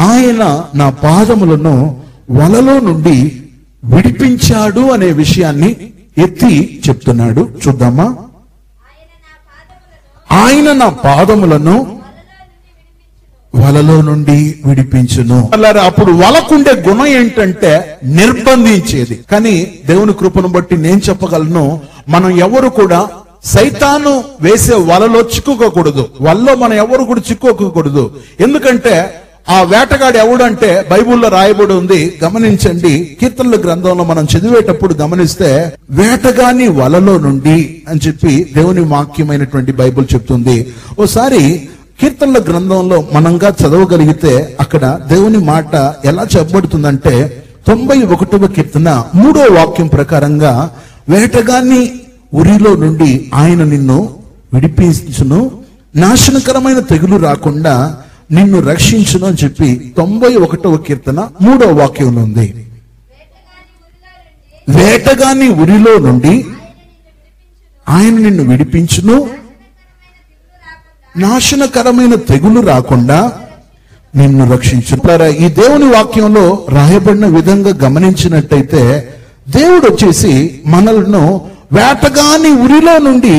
ఆయన నా పాదములను వలలో నుండి విడిపించాడు అనే విషయాన్ని ఎత్తి చెప్తున్నాడు. చూద్దామా? ఆయన నా పాదములను వలలో నుండి విడిపించును. అప్పుడు వలకుండే గుణం ఏంటంటే నిర్బంధించేది. కానీ దేవుని కృపను బట్టి నేను చెప్పగలను, మనం ఎవరు కూడా సైతాను వేసే వలలో చిక్కుకోకూడదు. వలలో మనం ఎవరు కూడా చిక్కుకోకూడదు. ఎందుకంటే ఆ వేటగాడు ఎవడంటే బైబిల్లో రాయబడి ఉంది. గమనించండి, కీర్తనల గ్రంథంలో మనం చదివేటప్పుడు గమనిస్తే వేటగాని వలలో నుండి అని చెప్పి దేవుని వాక్యమైనటువంటి బైబిల్ చెప్తుంది. ఓసారి కీర్తనల గ్రంథంలో మనంగా చదవగలిగితే అక్కడ దేవుని మాట ఎలా చెప్పబడుతుందంటే 91వ కీర్తన 3వ వాక్యం ప్రకారంగా వేటగాన్ని ఉరిలో నుండి ఆయన నిన్ను విడిపించును, నాశనకరమైన తెగులు రాకుండా నిన్ను రక్షించును అని చెప్పి 91వ కీర్తన 3వ వాక్యంలో ఉంది. వేటగాన్ని ఉరిలో నుండి ఆయన నిన్ను విడిపించును, నాశనకరమైన తెగులు రాకుండా నిన్ను రక్షించును. ఈ దేవుని వాక్యంలో రాయబడిన విధంగా గమనించినట్టయితే దేవుడు వచ్చేసి మనలను వేటగాని ఉరిలో నుండి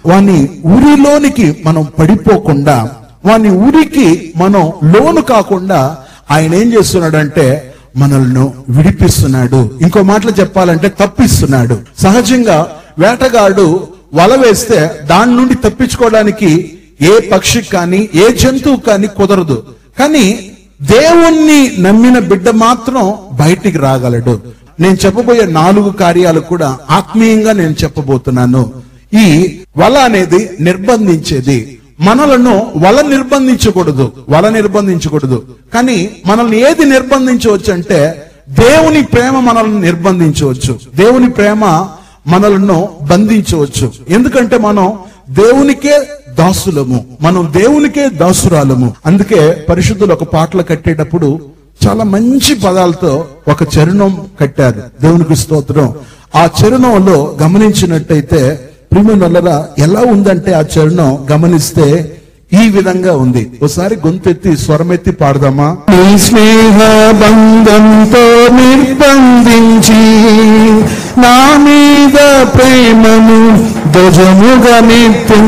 వాని ఉరిలోనికి మనం పడిపోకుండా, వాని ఉరికి మనం లోను కాకుండా ఆయన ఏం చేస్తున్నాడంటే మనల్ని విడిపిస్తున్నాడు. ఇంకో మాటలు చెప్పాలంటే తప్పిస్తున్నాడు. సహజంగా వేటగాడు వల వేస్తే దాని నుండి తప్పించుకోవడానికి ఏ పక్షికి కానీ ఏ జంతువు కానీ కుదరదు. కానీ దేవుణ్ణి నమ్మిన బిడ్డ మాత్రం బయటికి రాగలడు. నేను చెప్పబోయే 4 కార్యాలు కూడా ఆత్మీయంగా నేను చెప్పబోతున్నాను. ఈ వల అనేది నిర్బంధించేది. మనలను వల నిర్బంధించకూడదు. కానీ మనల్ని ఏది నిర్బంధించవచ్చు అంటే దేవుని ప్రేమ మనల్ని నిర్బంధించవచ్చు. దేవుని ప్రేమ మనలను బంధించవచ్చు. ఎందుకంటే మనం దేవునికే దాసులము, మనం దేవునికే దాసురాలము. అందుకే పరిశుద్ధులు ఒక పాటలు కట్టేటప్పుడు చాలా మంచి పదాలతో ఒక చరణం కట్టారు. దేవునికి స్తోత్రం. ఆ చరణంలో గమనించినట్టయితే ప్రియమైనోళ్ళరా ఎలా ఉందంటే ఆ చరణం గమనిస్తే ఈ విధంగా ఉంది. ఒకసారి గొంతెత్తి స్వరమెత్తి పాడదామా? నీ స్నేహ బంధంతో నిర్బంధించి నా మీద ప్రేమను ధ్వజముగా నిత్యం,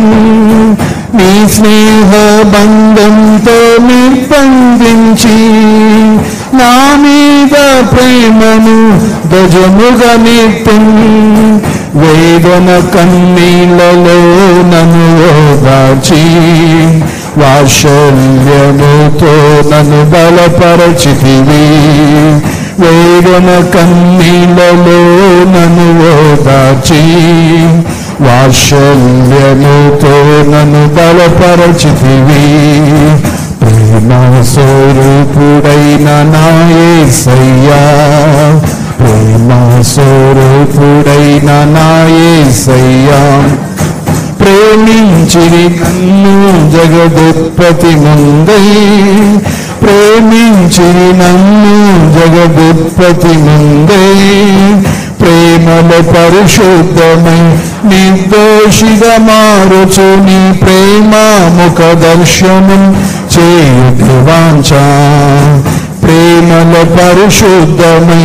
నీ స్నేహ బంధంతో నిర్బంధించి నా మీద ప్రేమను ధ్వజముగా నిత్యం, వేదన కన్నీళ్లలో నన్ను ఓదార్చి వాత్సల్యముతో నన్ను బలపరచితివి, వేదన కన్నీళ్లలో నన్ను ఓదార్చి వాత్సల్యముతో నన్ను బలపరచితివి, ప్రేమ స్వరూపుడైన నా యేసయ్యా, ప్రేమ స్వరూపుడైన నా యేసయ్యా, ప్రేమించిరి నన్ను జగదుత్పత్తి ముందై, ప్రేమించిరి నన్ను జగదుత్పత్తి ముందై, ప్రేమలో పరిశుద్ధమై నిర్దోషిగా మారుచు నీ ప్రేమ ముఖ దర్శనం చేయుట వాంఛ, ప్రేమలో పరిశుద్ధమై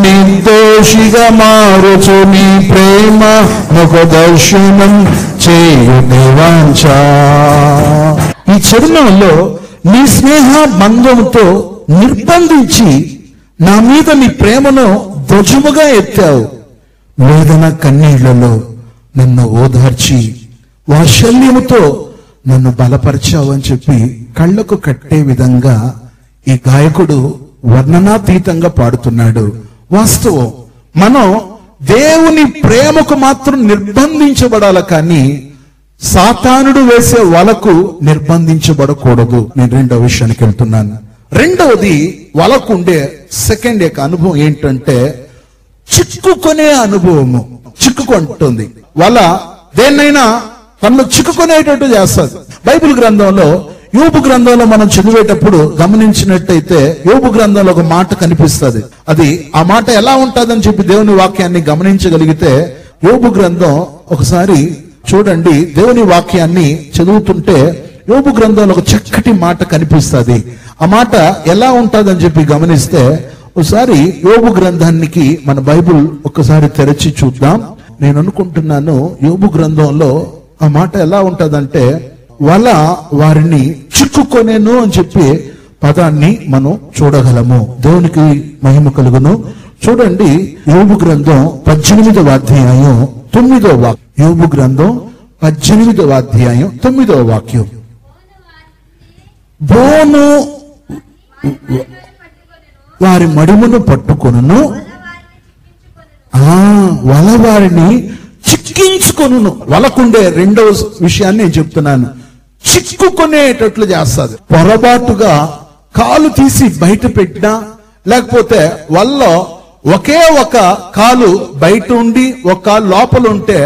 నిర్దోషిగా మారుచు నీ ప్రేమ ముఖ దర్శనం చేయుని వాంఛ. ఈ చరణంలో నీ స్నేహ బంధంతో నిర్బంధించి నా మీద నీ ప్రేమను ధ్వజముగా ఎత్తావు. వేదన కన్నీళ్లలో నన్ను ఓదార్చి వాత్సల్యముతో నన్ను బలపరిచావు అని చెప్పి కళ్ళకు కట్టే విధంగా ఈ గాయకుడు వర్ణనాతీతంగా పాడుతున్నాడు. వాస్తవం, మనం దేవుని ప్రేమకు మాత్రం నిర్బంధించబడాలి, కానీ సాతానుడు వేసే వలకు నిర్బంధించబడకూడదు. నేను రెండవ విషయానికి వెళ్తున్నాను. రెండవది, వలకు ఉండే సెకండ్ యొక్క అనుభవం ఏంటంటే చిక్కుకునే అనుభవము. చిక్కుకుంటుంది వల, దేన్నైనా తనలో చిక్కుకునేటట్టు చేస్తుంది. బైబిల్ గ్రంథంలో యోబు గ్రంథంలో మనం చదివేటప్పుడు గమనించినట్టయితే యోబు గ్రంథంలో ఒక మాట కనిపిస్తుంది. అది ఆ మాట ఎలా ఉంటుందని చెప్పి దేవుని వాక్యాన్ని గమనించగలిగితే యోబు గ్రంథం ఒకసారి చూడండి. దేవుని వాక్యాన్ని చదువుతుంటే యోబు గ్రంథంలో ఒక చక్కటి మాట కనిపిస్తుంది. ఆ మాట ఎలా ఉంటుందని చెప్పి గమనిస్తే ఒకసారి యోబు గ్రంథానికి మన బైబిల్ ఒకసారి తెరచి చూద్దాం. నేను అనుకుంటున్నాను యోబు గ్రంథంలో ఆ మాట ఎలా ఉంటదంటే, వల వారిని చిక్కుకొనేను అని చెప్పి పదాన్ని మనం చూడగలము. దేవునికి మహిమ కలుగును. చూడండి, యోబు గ్రంథం 18వ అధ్యాయం 9వ వాక్యం. యోబు గ్రంథం 18వ అధ్యాయం 9వ వాక్యం. బోను వారి మడిమును పట్టుకొనును, వల వారిని చిక్కించుకొనును. వలకుండే రెండవ విషయాన్ని నేను చెప్తున్నాను. చిక్కుకునేటట్లు చేస్తుంది. పొరపాటుగా కాలు తీసి బయట పెట్టినా, లేకపోతే వల్ల ఒకే ఒక కాలు బయట ఉండి ఒక కాలు లోపల ఉంటే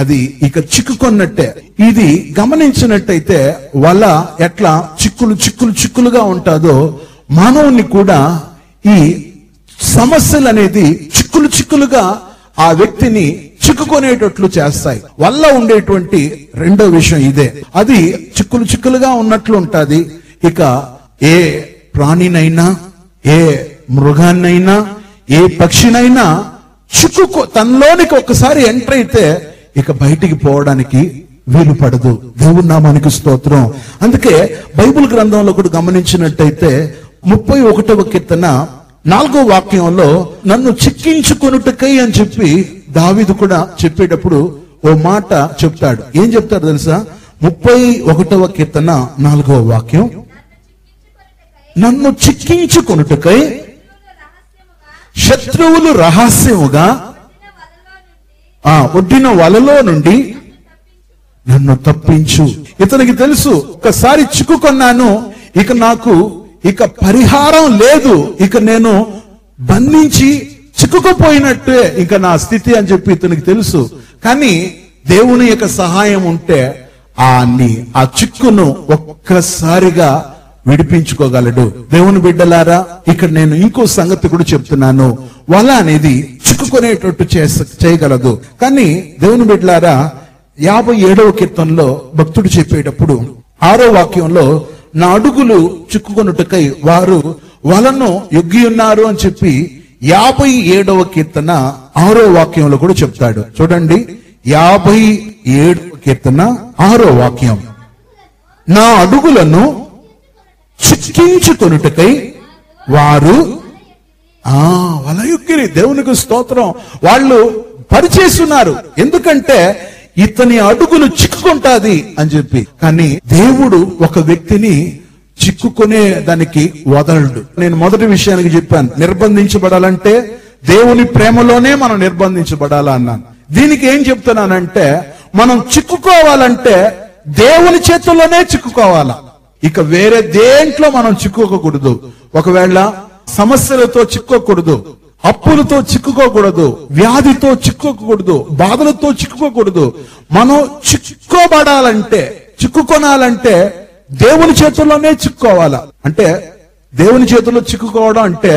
అది ఇక చిక్కుకున్నట్టే. ఇది గమనించినట్టయితే వల ఎట్లా చిక్కులుగా ఉంటుందో మానవుని కూడా ఈ సమస్యలు అనేది చిక్కులుగా ఆ వ్యక్తిని చిక్కుకునేటట్లు చేస్తాయి. వల్ల ఉండేటువంటి రెండో విషయం ఇదే. అది చిక్కులుగా ఉన్నట్లు ఉంటది. ఇక ఏ ప్రాణినైనా, ఏ మృగాన్నైనా, ఏ పక్షినైనా తనలోనికి ఒకసారి ఎంటర్ అయితే ఇక బయటికి పోవడానికి వీలు పడదు. దేవుని నామానికి స్తోత్రం. అందుకే బైబిల్ గ్రంథంలో కూడా గమనించినట్టయితే 31వ కీర్తన 4వ వాక్యంలో నన్ను చిక్కించుకొనుటకై అని చెప్పి దావీదు కూడా చెప్పేటప్పుడు ఓ మాట చెప్తాడు. ఏం చెప్తాడు తెలుసా? 31వ కీర్తన 4వ వాక్యం, నన్ను చిక్కించుకొనుటకై శత్రువులు రహస్యముగా ఒడ్డిన వలలో నుండి నన్ను తప్పించు. ఇతనికి తెలుసు, ఒకసారి చిక్కుకొన్నాను, ఇక నాకు ఇక పరిహారం లేదు, ఇక నేను బంధించి చిక్కుకుపోయినట్టే ఇక నా స్థితి అని చెప్పి ఇతనికి తెలుసు. కానీ దేవుని యొక్క సహాయం ఉంటే ఆ చిక్కును ఒక్కసారిగా విడిపించుకోగలడు. దేవుని బిడ్డలారా, ఇక్కడ నేను ఇంకో సంగతి కూడా చెప్తున్నాను. వల అనేది చిక్కుకునేటట్టు చేయగలదు. కానీ దేవుని బిడ్డలారా, 57వ కీర్తనలో భక్తుడు చెప్పేటప్పుడు 6వ వాక్యంలో నా అడుగులు చిక్కుకొనుటకై వారు వలను యొగ్గి ఉన్నారు అని చెప్పి 57వ కీర్తన 6వ వాక్యంలో కూడా చెప్తాడు. చూడండి, 57వ కీర్తన 6వ వాక్యం, నా అడుగులను చిక్కించుకొనుటకై వారు వల యొగ్గిరి. దేవునికి స్తోత్రం. వాళ్ళు పరిచేస్తున్నారు, ఎందుకంటే ఇతని అడుగులు చిక్కుకుంటాది అని చెప్పి. కానీ దేవుడు ఒక వ్యక్తిని చిక్కుకునే దానికి వదలడు. నేను మొదటి విషయానికి చెప్పాను, నిర్బంధించబడాలంటే దేవుని ప్రేమలోనే మనం నిర్బంధించబడాలా అన్నాను. దీనికి ఏం చెప్తున్నానంటే, మనం చిక్కుకోవాలంటే దేవుని చేతుల్లోనే చిక్కుకోవాలా. ఇక వేరే దేంట్లో మనం చిక్కుకోకూడదు. ఒకవేళ సమస్యలతో చిక్కుకోకూడదు, అప్పులతో చిక్కుకోకూడదు, వ్యాధితో చిక్కుకోకూడదు, బాధలతో చిక్కుకోకూడదు. మనం చిక్కుకొనాలంటే దేవుని చేతుల్లోనే చిక్కుకోవాలా. అంటే దేవుని చేతుల్లో చిక్కుకోవడం అంటే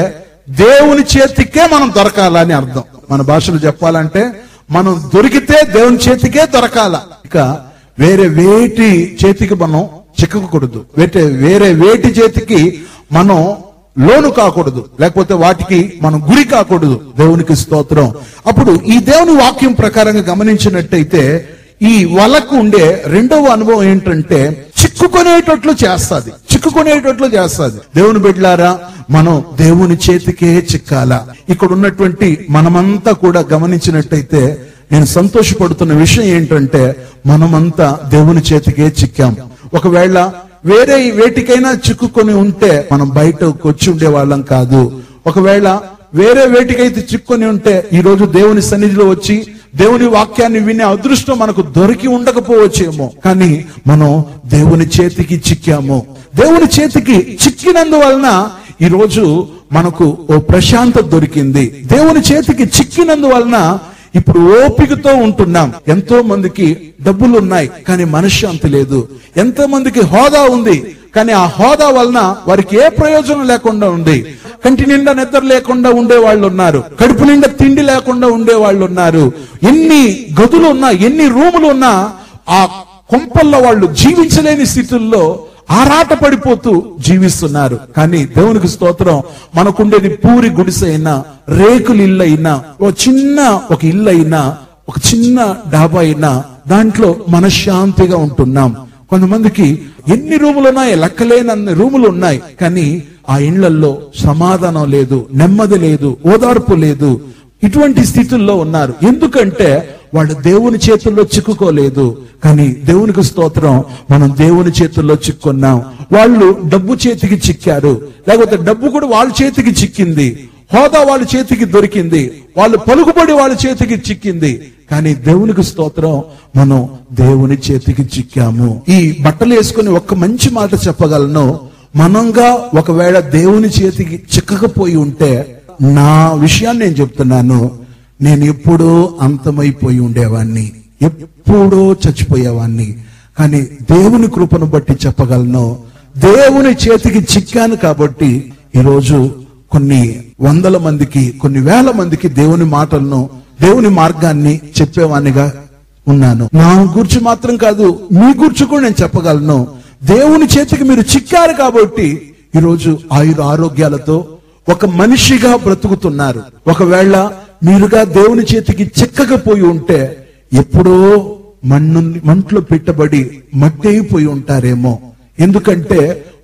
దేవుని చేతికే మనం దొరకాలని అర్థం. మన భాషలో చెప్పాలంటే మనం దొరికితే దేవుని చేతికే దొరకాల. ఇక వేరే వేటి చేతికి మనం చిక్కకూడదు, వేరే వేటి చేతికి మనం లోను కాకూడదు, లేకపోతే వాటికి మనం గురి కాకూడదు. దేవునికి స్తోత్రం. అప్పుడు ఈ దేవుని వాక్యం ప్రకారంగా గమనించినట్టయితే ఈ వలకు ఉండే రెండవ అనుభవం ఏంటంటే చిక్కుకునేటట్లు చేస్తుంది. దేవుని బిడ్డలారా, మనం దేవుని చేతికే చిక్కాలా. ఇక్కడ ఉన్నటువంటి మనమంతా కూడా గమనించినట్టయితే నేను సంతోషపడుతున్న విషయం ఏంటంటే మనమంతా దేవుని చేతికే చిక్కాం. ఒకవేళ వేరే వేటికైనా చిక్కుకొని ఉంటే మనం బయటకు వచ్చి ఉండే వాళ్ళం కాదు. ఒకవేళ వేరే వేటికైతే చిక్కుకొని ఉంటే ఈ రోజు దేవుని సన్నిధిలో వచ్చి దేవుని వాక్యాన్ని వినే అదృష్టం మనకు దొరికి ఉండకపోవచ్చేమో. కానీ మనం దేవుని చేతికి చిక్కాము. దేవుని చేతికి చిక్కినందువలన ఈ రోజు మనకు ఓ ప్రశాంతత దొరికింది. దేవుని చేతికి చిక్కినందువలన ఇప్పుడు ఓపికతో ఉంటున్నాం. ఎంతో మందికి డబ్బులు ఉన్నాయి కానీ మనశ్శాంతి లేదు. ఎంతో మందికి హోదా ఉంది కానీ ఆ హోదా వలన వారికి ఏ ప్రయోజనం లేకుండా ఉంది. కంటి నిండా నిద్ర లేకుండా ఉండే వాళ్ళు ఉన్నారు. కడుపు నిండా తిండి లేకుండా ఉండే వాళ్ళు ఉన్నారు. ఎన్ని గదులు ఉన్నా, ఎన్ని రూములు ఉన్నా ఆ కొంపల్లో వాళ్ళు జీవించలేని స్థితుల్లో ఆరాట పడిపోతూ జీవిస్తున్నారు. కానీ దేవునికి స్తోత్రం, మనకుండేది పూరి గుడిసె అయినా, రేకులు ఇల్లు అయినా, ఒక ఇల్లు అయినా, ఒక చిన్న డాబా అయినా దాంట్లో మనశ్శాంతిగా ఉంటున్నాం. కొంతమందికి ఎన్ని రూములు ఉన్నాయి, లెక్కలేనన్ని రూములు ఉన్నాయి కానీ ఆ ఇళ్లలో సమాధానం లేదు, నెమ్మది లేదు, ఓదార్పు లేదు. ఇటువంటి స్థితుల్లో ఉన్నారు. ఎందుకంటే వాళ్ళు దేవుని చేతుల్లో చిక్కుకోలేదు. కానీ దేవునికి స్తోత్రం, మనం దేవుని చేతుల్లో చిక్కున్నాం. వాళ్ళు డబ్బు చేతికి చిక్కారు, లేకపోతే డబ్బు కూడా వాళ్ళ చేతికి చిక్కింది, హోదా వాళ్ళ చేతికి దొరికింది, వాళ్ళు పలుకుబడి వాళ్ళ చేతికి చిక్కింది. కానీ దేవునికి స్తోత్రం, మనం దేవుని చేతికి చిక్కాము. ఈ బట్టలు వేసుకుని ఒక్క మంచి మాట చెప్పగలను, మనంగా ఒకవేళ దేవుని చేతికి చిక్కకపోయి ఉంటే, నా విషయాన్ని నేను చెప్తున్నాను, నేను ఎప్పుడో అంతమైపోయి ఉండేవాణ్ణి, ఎప్పుడో చచ్చిపోయేవాణ్ణి. కానీ దేవుని కృపను బట్టి చెప్పగలను, దేవుని చేతికి చిక్కాను కాబట్టి ఈరోజు కొన్ని వందల మందికి, కొన్ని వేల మందికి దేవుని మాటలను, దేవుని మార్గాన్ని చెప్పేవానిగా ఉన్నాను. నా గురించి మాత్రం కాదు, మీ గురించి కూడా నేను చెప్పగలను. దేవుని చేతికి మీరు చిక్కారు కాబట్టి ఈరోజు ఆరోగ్యాలతో ఒక మనిషిగా బ్రతుకుతున్నారు. ఒకవేళ మీరుగా దేవుని చేతికి చిక్కకపోయి ఉంటే ఎప్పుడో మంట్లో పెట్టబడి మట్టి అయిపోయి ఉంటారేమో. ఎందుకంటే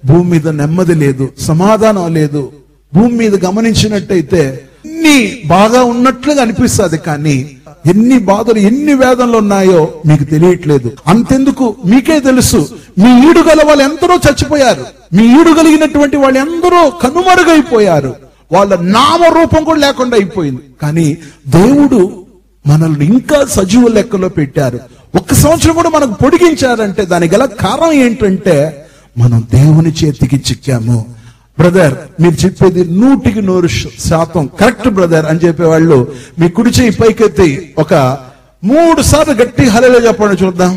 భూమి మీద నెమ్మది లేదు, సమాధానం లేదు. భూమి మీద గమనించినట్టయితే అన్ని బాగా ఉన్నట్లుగా అనిపిస్తుంది కానీ ఎన్ని బాధలు, ఎన్ని వేదనలు ఉన్నాయో మీకు తెలియట్లేదు. అంతెందుకు, మీకే తెలుసు. మీ ఈడు గల వాళ్ళు ఎందరో చచ్చిపోయారు, మీ ఈడు కలిగినటువంటి వాళ్ళు ఎందరో కనుమరుగైపోయారు, వాళ్ళ నామరూపం కూడా లేకుండా అయిపోయింది. కానీ దేవుడు మనల్ని ఇంకా సజీవ లెక్కలో పెట్టారు. 1 సంవత్సరం కూడా మనకు పొడిగించారంటే దానికి గల కారణం ఏంటంటే మనం దేవుని చేతికి చిక్కాము. బ్రదర్, మీరు చెప్పేది 100% కరెక్ట్ బ్రదర్ అని చెప్పేవాళ్ళు మీ కుడి చేయి పైకెత్తి ఒక 3 సార్లు గట్టి హల్లెలూయా చెప్పండి చూద్దాం.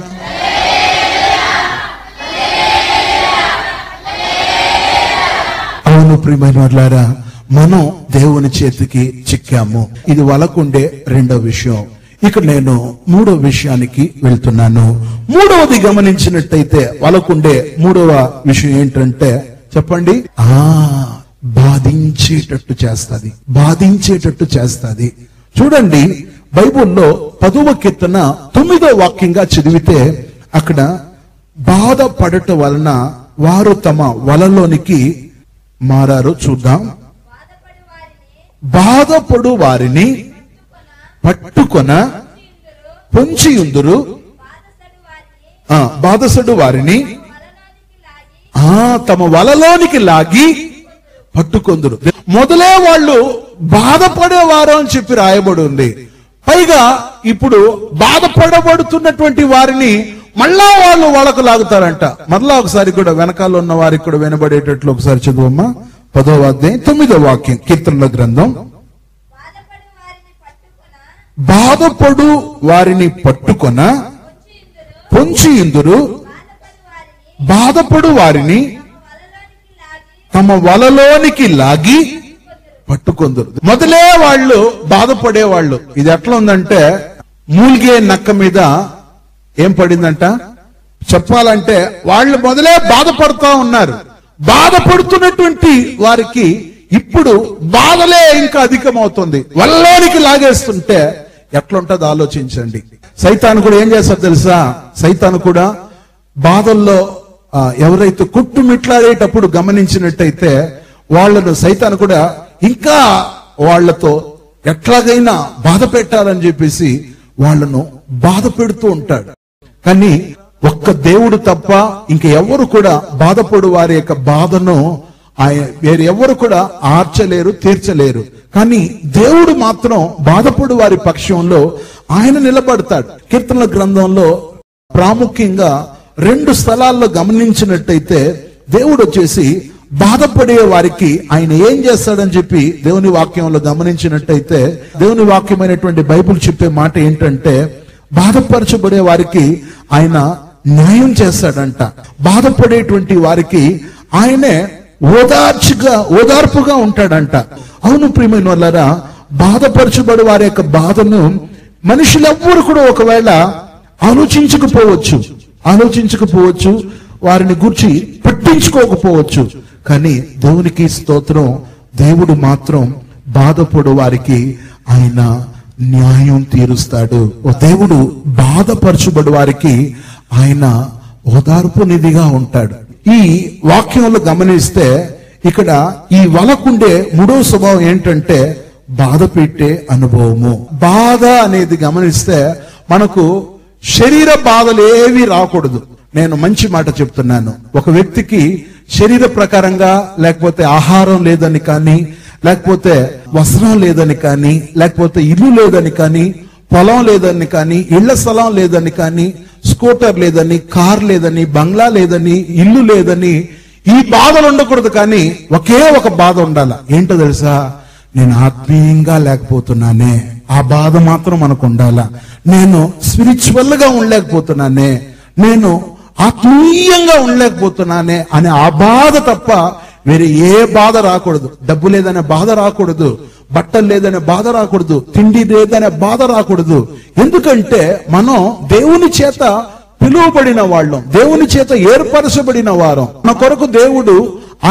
అవును ప్రియమైన వాళ్ళారా, మనం దేవుని చేతికి చిక్కాము. ఇది వలకుండే రెండో విషయం. ఇక నేను 3వ విషయానికి వెళ్తున్నాను. 3వది గమనించినట్టయితే వలకుండే 3వ విషయం ఏంటంటే చెప్పండి, బాధించేటట్టు చేస్తుంది. చూడండి, బైబిల్లో 10వ కీర్తన 9వ వాక్యంగా చదివితే అక్కడ బాధపడట వలన వారు తమ వలలోనికి మారారు. చూద్దాం. బాధపడు వారిని పట్టుకొన పొంచియుందురు, బాధసడు వారిని తమ వలలోనికి లాగి పట్టుకొందురు. మొదలే వాళ్ళు బాధపడేవారు అని చెప్పి రాయబడి ఉంది. పైగా ఇప్పుడు బాధపడబడుతున్నటువంటి వారిని మళ్ళా వాళ్ళు వాళ్ళకు లాగుతారంట. మరలా ఒకసారి కూడా వెనకాల ఉన్న వారికి కూడా వినబడేటట్లు ఒకసారి చదువమ్మా. 10వ అధ్యాయం 9వ వాక్యం కీర్తనల గ్రంథం. బాధపడు వారిని పట్టుకొన పొంచియుందురు, బాధపడు వారిని తమ వలలోనికి లాగి పట్టుకొందురు. మొదలే వాళ్ళు బాధపడేవాళ్ళు. ఇది ఎట్లా ఉందంటే మూలిగే నక్క మీద ఏం పడిందంట చెప్పాలంటే, వాళ్ళు మొదలే బాధపడుతూ ఉన్నారు. బాధపడుతున్నటువంటి వారికి ఇప్పుడు బాధలే ఇంకా అధికమవుతుంది. వలలోనికి లాగేస్తుంటే ఎట్లా ఉంటుందో ఆలోచించండి. సైతాను కూడా ఏం చేస్తాడు తెలుసా? సైతాను కూడా బాధల్లో ఎవరైతే కుట్టుమిట్లాడేటప్పుడు గమనించినట్టయితే వాళ్ళను సైతాను కూడా ఇంకా వాళ్లతో ఎట్లాగైనా బాధ పెట్టాలని చెప్పేసి వాళ్ళను బాధ పెడుతూ ఉంటాడు. కానీ ఒక్క దేవుడు తప్ప ఇంక ఎవరు కూడా బాధపడు వారి యొక్క బాధను వేరే ఎవరు కూడా ఆర్చలేరు, తీర్చలేరు. కానీ దేవుడు మాత్రం బాధపడు వారి పక్షంలో ఆయన నిలబడతాడు. కీర్తనల గ్రంథంలో ప్రాముఖ్యంగా 2 స్థలాల్లో గమనించినట్టయితే దేవుడు వచ్చేసి బాధపడే వారికి ఆయన ఏం చేస్తాడని చెప్పి దేవుని వాక్యంలో గమనించినట్టయితే దేవుని వాక్యమైనటువంటి బైబిల్ చెప్పే మాట ఏంటంటే, బాధపరచబడే వారికి ఆయన న్యాయం చేస్తాడంట. బాధపడేటువంటి వారికి ఆయనే ఓదార్పుగా ఉంటాడంట. అవును ప్రియమైన వాళ్ళారా, బాధపరచబడే వారి యొక్క బాధను మనుషులెవ్వరు కూడా ఒకవేళ ఆలోచించకపోవచ్చు, వారిని గురించి పట్టించుకోకపోవచ్చు. కానీ దేవునికి స్తోత్రం, దేవుడు మాత్రం బాధపడు వారికి ఆయన న్యాయం తీరుస్తాడు. దేవుడు బాధపరచబడు వారికి ఆయన ఓదార్పు నిధిగా ఉంటాడు. ఈ వాక్యంలో గమనిస్తే ఇక్కడ ఈ వలకుండే 3వ స్వభావం ఏంటంటే బాధ పెట్టే అనుభవము. బాధ అనేది గమనిస్తే మనకు శరీర బాధలు ఏవి రాకూడదు. నేను మంచి మాట చెప్తున్నాను. ఒక వ్యక్తికి శరీర ప్రకారంగా లేకపోతే ఆహారం లేదని కానీ, లేకపోతే వస్త్రం లేదని కానీ, లేకపోతే ఇల్లు లేదని కానీ, పొలం లేదని కానీ, ఇళ్ల స్థలం లేదని కానీ, స్కూటర్ లేదని, కార్ లేదని, బంగ్లా లేదని, ఇల్లు లేదని ఈ బాధలు ఉండకూడదు. కానీ ఒకే ఒక బాధ ఉండాల. ఏంటో తెలుసా? నేను ఆత్మీయంగా లేకపోతున్నానే, ఆ బాధ మాత్రం మనకు ఉండాల. నేను స్పిరిచువల్ గా ఉండలేకపోతున్నానే, నేను ఆత్మీయంగా ఉండలేకపోతున్నానే అనే ఆ బాధ తప్ప వేరే ఏ బాధ రాకూడదు. డబ్బు లేదనే బాధ రాకూడదు, బట్టలు లేదనే బాధ రాకూడదు, తిండి లేదనే బాధ రాకూడదు. ఎందుకంటే మనం దేవుని చేత పిలువబడిన వాళ్ళం, దేవుని చేత ఏర్పరచబడిన వారం. మన కొరకు దేవుడు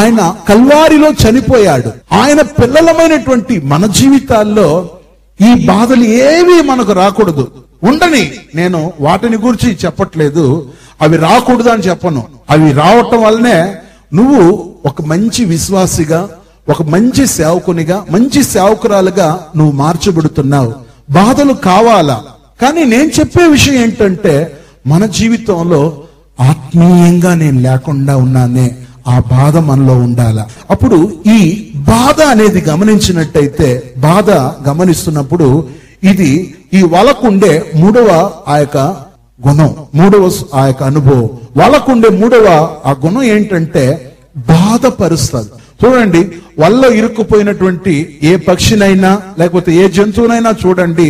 ఆయన కల్వారిలో చనిపోయాడు. ఆయన పిల్లలమైనటువంటి మన జీవితాల్లో ఈ బాధలు ఏవి మనకు రాకూడదు. ఉండని, నేను వాటిని గురించి చెప్పట్లేదు, అవి రాకూడదు అని చెప్పను. అవి రావటం వల్లనే నువ్వు ఒక మంచి విశ్వాసిగా, ఒక మంచి సేవకునిగా, మంచి సేవకురాలుగా నువ్వు మార్చబడుతున్నావు. బాధలు కావాలా? కానీ నేను చెప్పే విషయం ఏంటంటే మన జీవితంలో ఆత్మీయంగా నేను లేకుండా ఉన్నానే, ఆ బాధ మనలో ఉండాల. అప్పుడు ఈ బాధ అనేది గమనించినట్టయితే, బాధ గమనిస్తున్నప్పుడు ఇది ఈ వలకుండే 3వ ఆ యొక్క గుణం, 3వ ఆ యొక్క అనుభవం. వాళ్ళకుండే 3వ ఆ గుణం ఏంటంటే బాధపరుస్తుంది. చూడండి, వలలో ఇరుక్కుపోయినటువంటి ఏ పక్షినైనా లేకపోతే ఏ జంతువునైనా చూడండి,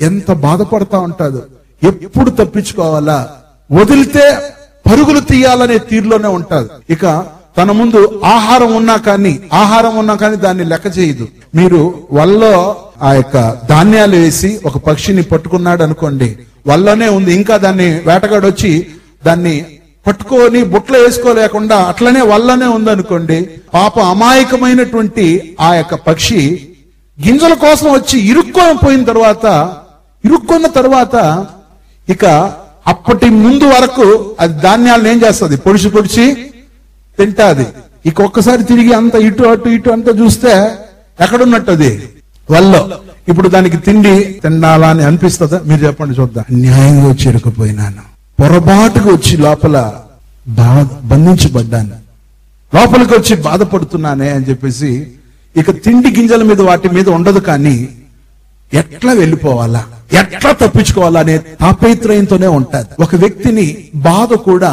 ఎంత బాధపడతా ఉంటాడు. ఎప్పుడు తప్పించుకోవాలా, వదిలితే పరుగులు తీయాలనే తీరులోనే ఉంటాడు. ఇక తన ముందు ఆహారం ఉన్నా కానీ దాన్ని లెక్క చేయదు. మీరు వలలో ఆ యొక్క ధాన్యాలు వేసి ఒక పక్షిని పట్టుకున్నాడు అనుకోండి, వల్లనే ఉంది, ఇంకా దాన్ని వేటగాడు వచ్చి దాన్ని పట్టుకొని బుట్టలో వేసుకోలేకుండా అట్లనే వల్లనే ఉందనుకోండి, పాప అమాయకమైనటువంటి ఆ యొక్క పక్షి గింజల కోసం వచ్చి ఇరుక్కున్న తర్వాత ఇక అప్పటి ముందు వరకు అది ధాన్యాలను ఏం చేస్తుంది? పొడిచి తింటాది. ఇక ఒక్కసారి తిరిగి అంత ఇటు అంతా చూస్తే ఎక్కడున్నట్టు అది వల్లో. ఇప్పుడు దానికి తిండి తినాలా అని అనిపిస్తుందా? మీరు చెప్పండి చూద్దాం. న్యాయంగా వచ్చి ఇరుక్కుపోయినాను, పొరపాటుగా వచ్చి లోపల బంధించబడ్డాను, లోపలికి వచ్చి బాధపడుతున్నానే అని చెప్పేసి ఇక తిండి గింజల మీద వాటి మీద ఉండదు. కానీ ఎట్లా వెళ్ళిపోవాలా, ఎట్లా తప్పించుకోవాలా అనే తాపత్రయంతోనే ఉంటాది. ఒక వ్యక్తిని బాధ కూడా